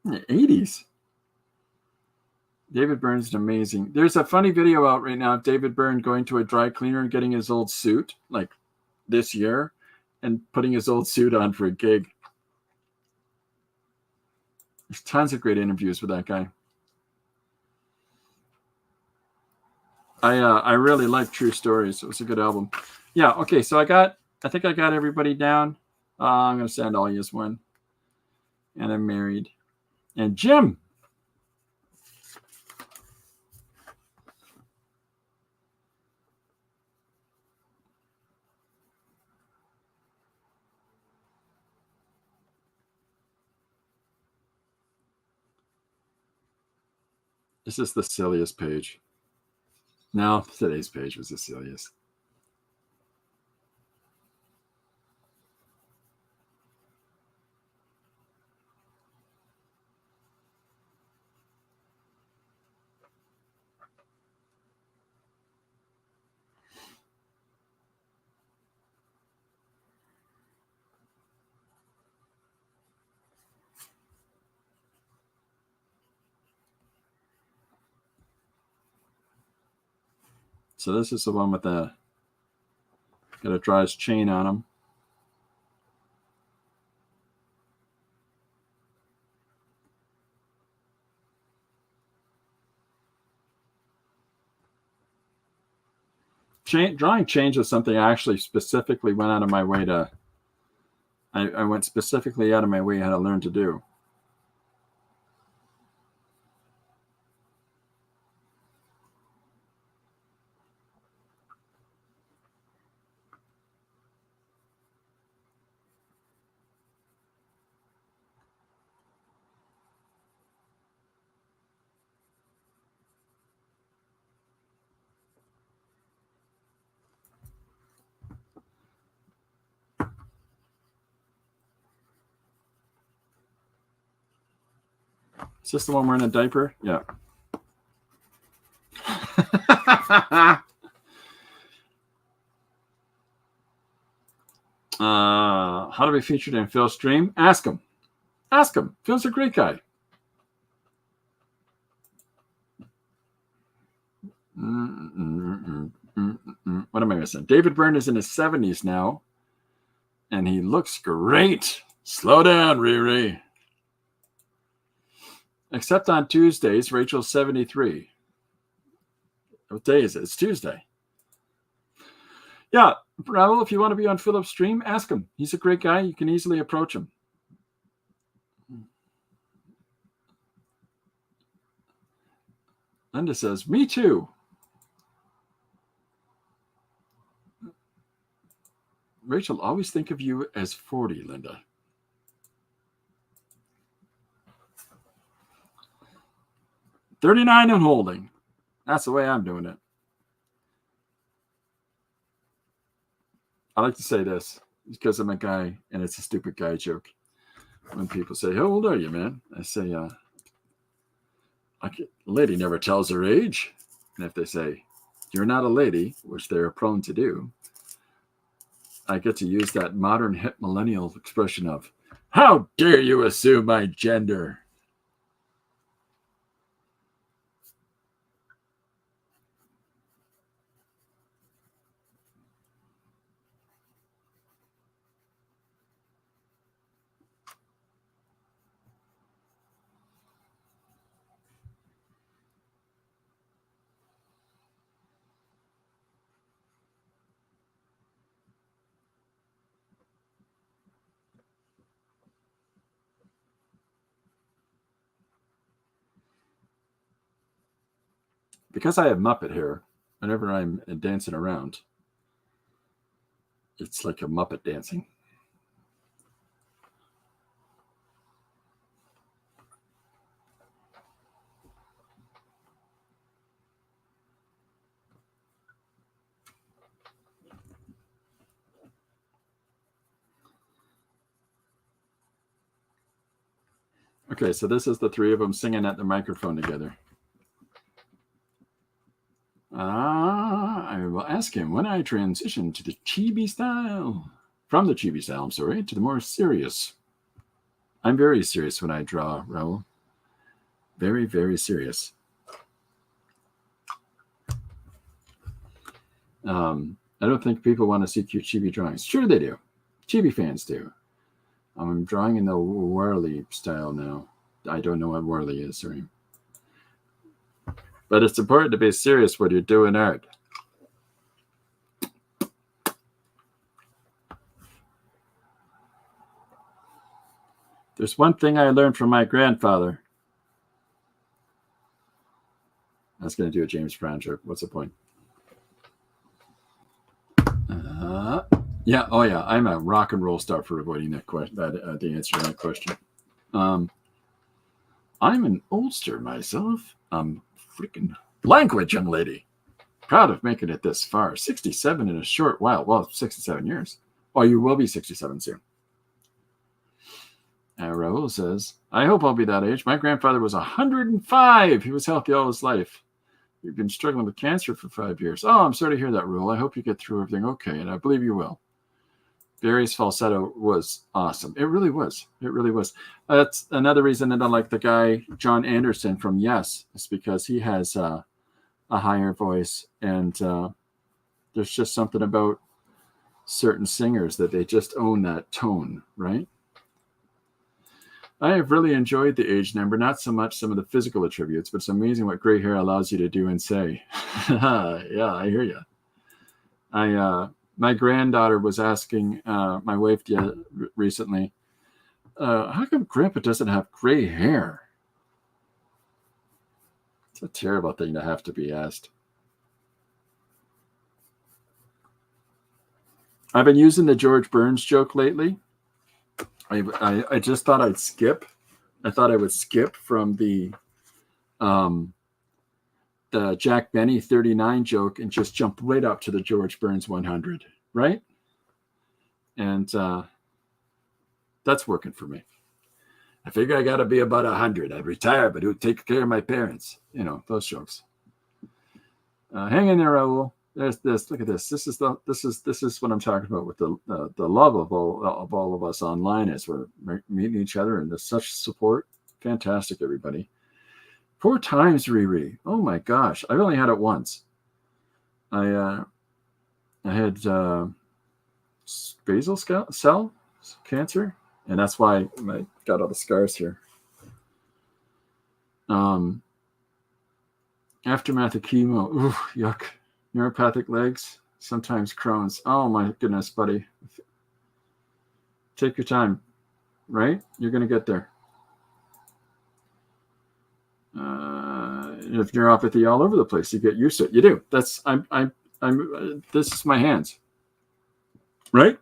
In the 80s. David Byrne's is amazing. There's a funny video out right now of David Byrne going to a dry cleaner and getting his old suit, like this year, and putting his old suit on for a gig. There's tons of great interviews with that guy. I really like True Stories. It was a good album. Yeah, okay, so I think I got everybody down. I'm going to send all you one. And I'm married. And Jim. This is the silliest page. No, today's page was the silliest. So this is the one with the, got to draw his chain on him. Drawing change was something I actually specifically went out of my way to, I went specifically out of my way how to learn to do. Is this the one wearing a diaper? Yeah. How to be featured in Phil's stream? Ask him. Ask him. Phil's a great guy. What am I missing? David Byrne is in his 70s now, and he looks great. Slow down, Riri. Except on Tuesdays, Rachel's 73. What day is it? It's Tuesday. Yeah, Raul, if you want to be on Philip's stream, ask him. He's a great guy. You can easily approach him. Linda says, me too. Rachel, always think of you as 40, Linda. $39 and holding. That's the way I'm doing it. I like to say this because I'm a guy, and it's a stupid guy joke. When people say, how old are you, man? I say, a lady never tells her age. And if they say, you're not a lady, which they're prone to do, I get to use that modern hip millennial expression of, how dare you assume my gender? Because I have Muppet hair, whenever I'm dancing around, it's like a Muppet dancing. Okay, so this is the three of them singing at the microphone together. I will ask him when I transition to the chibi style. From the chibi style, I'm sorry, to the more serious. I'm very serious when I draw, Raul. Very, very serious. I don't think people want to see cute chibi drawings. Sure they do. Chibi fans do. I'm drawing in the whirly style now. I don't know what whirly is, sorry. But it's important to be serious when you're doing art. There's one thing I learned from my grandfather. I was going to do a James Brown joke. What's the point? Yeah. Oh, yeah. I'm a rock and roll star for avoiding that question. The answer to that question. I'm an oldster myself. I'm freaking language, young lady. Proud of making it this far. 67 in a short while. Well, 67 years. Oh, you will be 67 soon. Raul says, I hope I'll be that age. My grandfather was 105. He was healthy all his life. You've been struggling with cancer for 5 years. Oh, I'm sorry to hear that, Raul. I hope you get through everything okay, and I believe you will. Barry's falsetto was awesome. It really was. It really was. That's another reason that I like the guy, John Anderson from Yes, is because he has a a higher voice, and there's just something about certain singers that they just own that tone, right? I have really enjoyed the age number, not so much some of the physical attributes, but it's amazing what gray hair allows you to do and say. Yeah, I hear you. My granddaughter was asking my wife recently, how come Grandpa doesn't have gray hair? It's a terrible thing to have to be asked. I've been using the George Burns joke lately. I just thought I'd skip. I thought I would skip from the Jack Benny 39 joke and just jump right up to the George Burns 100, right? And that's working for me. I figure I got to be about 100. I'd retire, but who'd take care of my parents? You know, those jokes. Hang in there, Raul. There's this. Look at this. This is what I'm talking about with the love of all of us online as we're meeting each other, and there's such support. Fantastic, everybody. 4 times, Riri. Oh my gosh, I've only had it once. I had basal cell cancer, and that's why I got all the scars here. Aftermath of chemo. Ooh, yuck. Neuropathic legs, sometimes Crohn's. Oh my goodness, buddy. Take your time, right? You're going to get there. If neuropathy all over the place, you get used to it. You do. That's this is my hands, right?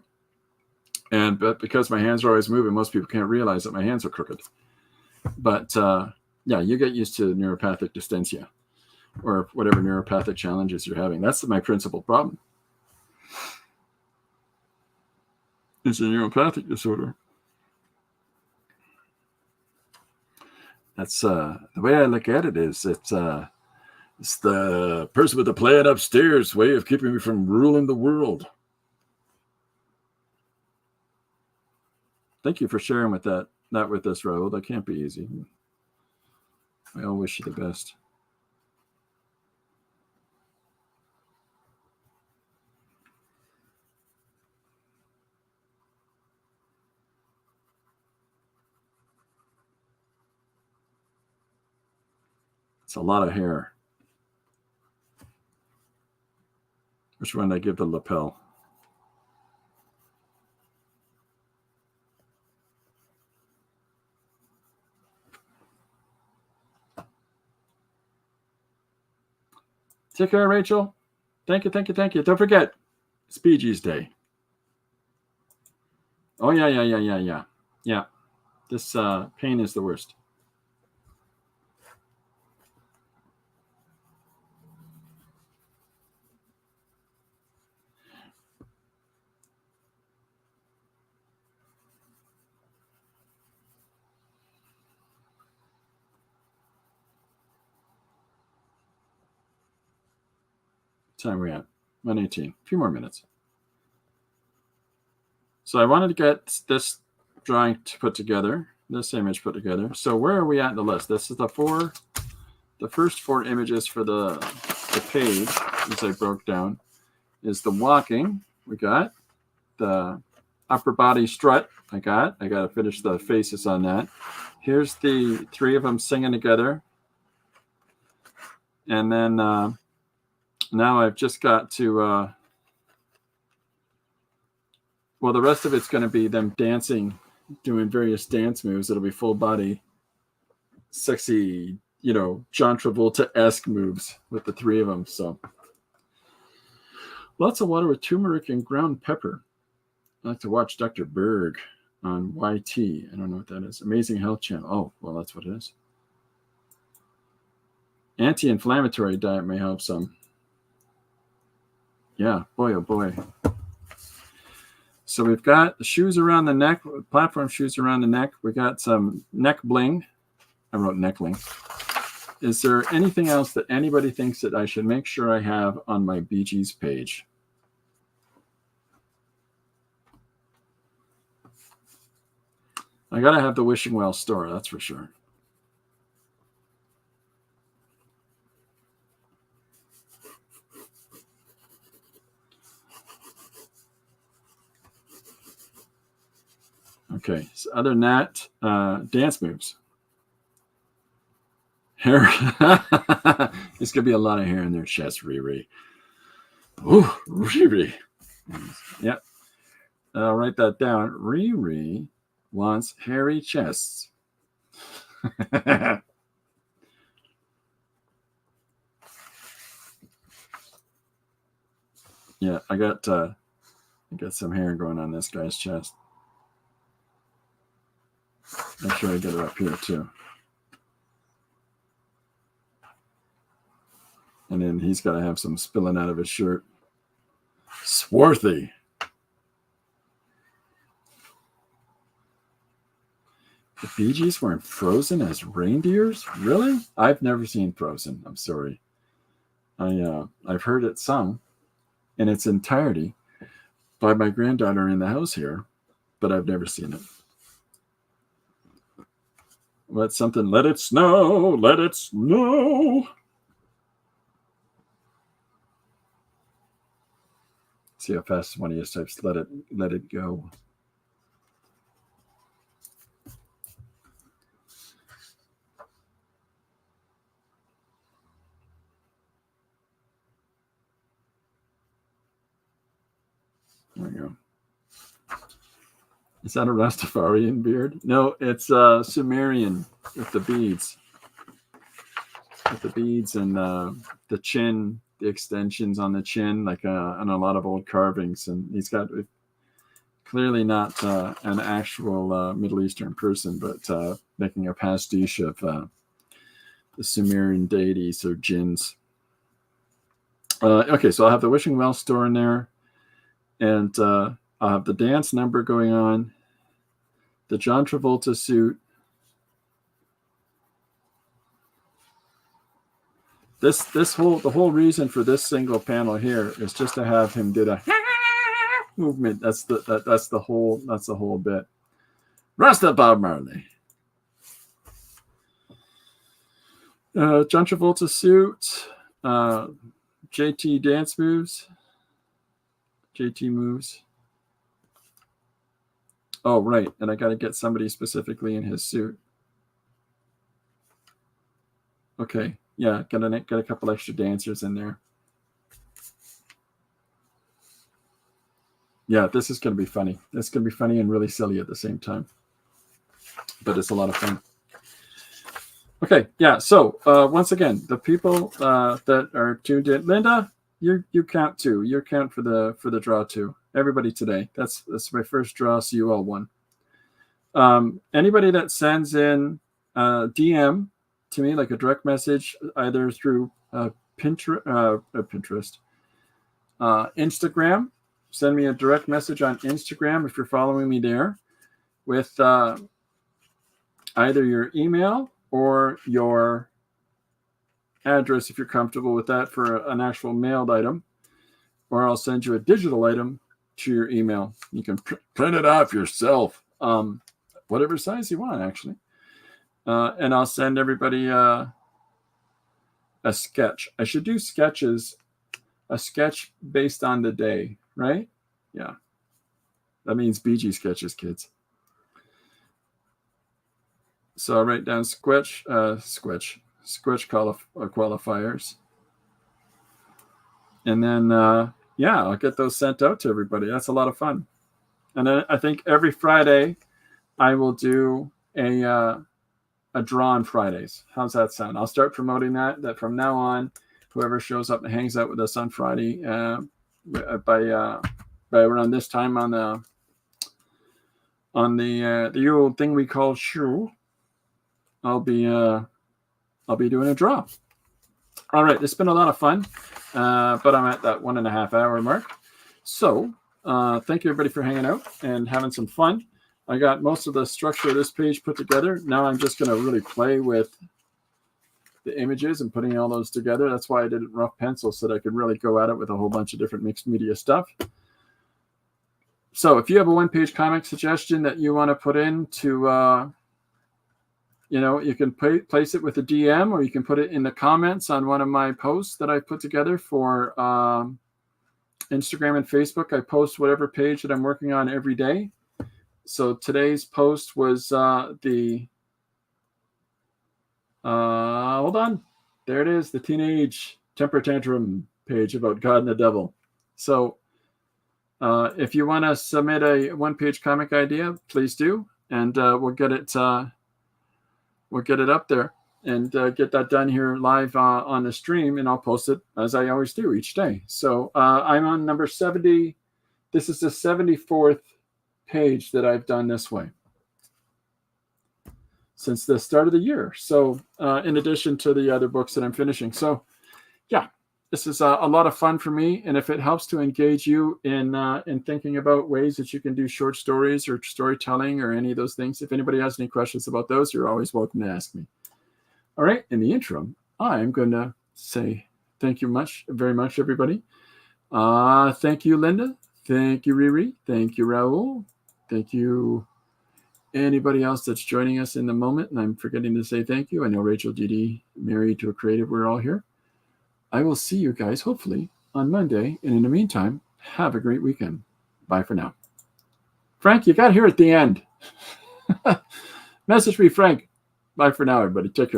But because my hands are always moving, most people can't realize that my hands are crooked. But yeah, you get used to neuropathic dystensia, or whatever neuropathic challenges you're having. That's my principal problem. It's a neuropathic disorder. That's the way I look at it. Is it's the person with the plan upstairs way of keeping me from ruling the world. Thank you for sharing with that with us, Raul. That can't be easy. I all wish you the best. It's a lot of hair. Which one I give the lapel? Take care, Rachel. Thank you. Don't forget, it's BG's Day. Oh, yeah. This pain is the worst. Time we at? 1:18. A few more minutes. So I wanted to get this drawing put together, this image put together. So where are we at in the list? This is the first 4 images for the page, as I broke down, is the walking. We got the upper body strut. I got to finish the faces on that. Here's the 3 of them singing together. And then now I've just got to, well, the rest of it's going to be them dancing, doing various dance moves. It'll be full body, sexy, John Travolta-esque moves with the 3 of them. So lots of water with turmeric and ground pepper. I like to watch Dr. Berg on YT. I don't know what that is. Amazing Health Channel. Oh, well, that's what it is. Anti-inflammatory diet may help some. Yeah, boy, oh boy. So we've got the shoes around the neck, platform shoes around the neck. We got some neck bling. I wrote neckling. Is there anything else that anybody thinks that I should make sure I have on my BG's page? I got to have the Wishing Well store, that's for sure. Okay. So other than that, dance moves. Hair. There's gonna be a lot of hair in their chest, Riri. Ooh, Riri. Yep. I'll write that down. Riri wants hairy chests. Yeah, I got some hair going on this guy's chest. Make sure I get it up here too. And then he's got to have some spilling out of his shirt. Swarthy. The Bee Gees weren't Frozen as reindeers? Really? I've never seen Frozen. I'm sorry. I've heard it sung in its entirety by my granddaughter in the house here, but I've never seen it. What's something? Let it snow, let it snow. See how fast one of you types let it go. There we go. Is that a Rastafarian beard? No, it's Sumerian with the beads. With the beads and the chin, the extensions on the chin, like on a lot of old carvings. And he's got clearly not an actual Middle Eastern person, but making a pastiche of the Sumerian deities or jinns. Okay, so I'll have the Wishing Well store in there. And I'll have the dance number going on, the John Travolta suit. The whole reason for this single panel here is just to have him do the movement. That's the whole bit. Rasta Bob Marley. John Travolta suit, JT dance moves. JT moves. Oh, right. And I got to get somebody specifically in his suit. Okay. Yeah. Got a couple extra dancers in there. Yeah. This is going to be funny. It's going to be funny and really silly at the same time. But it's a lot of fun. Okay. Yeah. So once again, the people that are tuned in, Linda, you count too. You count for the draw too. Everybody today. That's my first draw, so you all won. Anybody that sends in DM to me, like a direct message, either through Pinterest, Instagram. Send me a direct message on Instagram if you're following me there, with either your email or your address if you're comfortable with that for an actual mailed item, or I'll send you a digital item to your email. You can print it off yourself, whatever size you want, actually. And I'll send everybody a sketch. I should do sketches, a sketch based on the day, right? Yeah. That means BG sketches, kids. So I'll write down sketch qualifiers. And then, I'll get those sent out to everybody. That's a lot of fun. And then I think every Friday I will do a draw on Fridays. How's that sound? I'll start promoting that from now on, whoever shows up and hangs out with us on Friday by around this time on the old thing we call shoe, I'll be doing a draw. All right, it's been a lot of fun, but I'm at that 1.5 hour mark. So thank you everybody for hanging out and having some fun. I got most of the structure of this page put together. Now I'm just going to really play with the images and putting all those together. That's why I did it rough pencil, so that I could really go at it with a whole bunch of different mixed media stuff. So if you have a one-page comic suggestion that you want to put into, you can place it with a DM, or you can put it in the comments on one of my posts that I put together for Instagram and Facebook. I post whatever page that I'm working on every day. So today's post was hold on. There it is, the teenage temper tantrum page about God and the devil. So if you want to submit a one-page comic idea, please do, and we'll get it up there and get that done here live on the stream, and I'll post it as I always do each day. So I'm on number 70. This is the 74th page that I've done this way since the start of the year. So in addition to the other books that I'm finishing. So yeah, this is a lot of fun for me. And if it helps to engage you in thinking about ways that you can do short stories or storytelling or any of those things, if anybody has any questions about those, you're always welcome to ask me. All right. In the interim, I'm going to say thank you very much, everybody. Thank you, Linda. Thank you, Riri. Thank you, Raul. Thank you, anybody else that's joining us in the moment. And I'm forgetting to say thank you. I know Rachel, Didi, Married to a Creative, we're all here. I will see you guys, hopefully, on Monday. And in the meantime, have a great weekend. Bye for now. Frank, you got here at the end. Message me, Frank. Bye for now, everybody. Take care.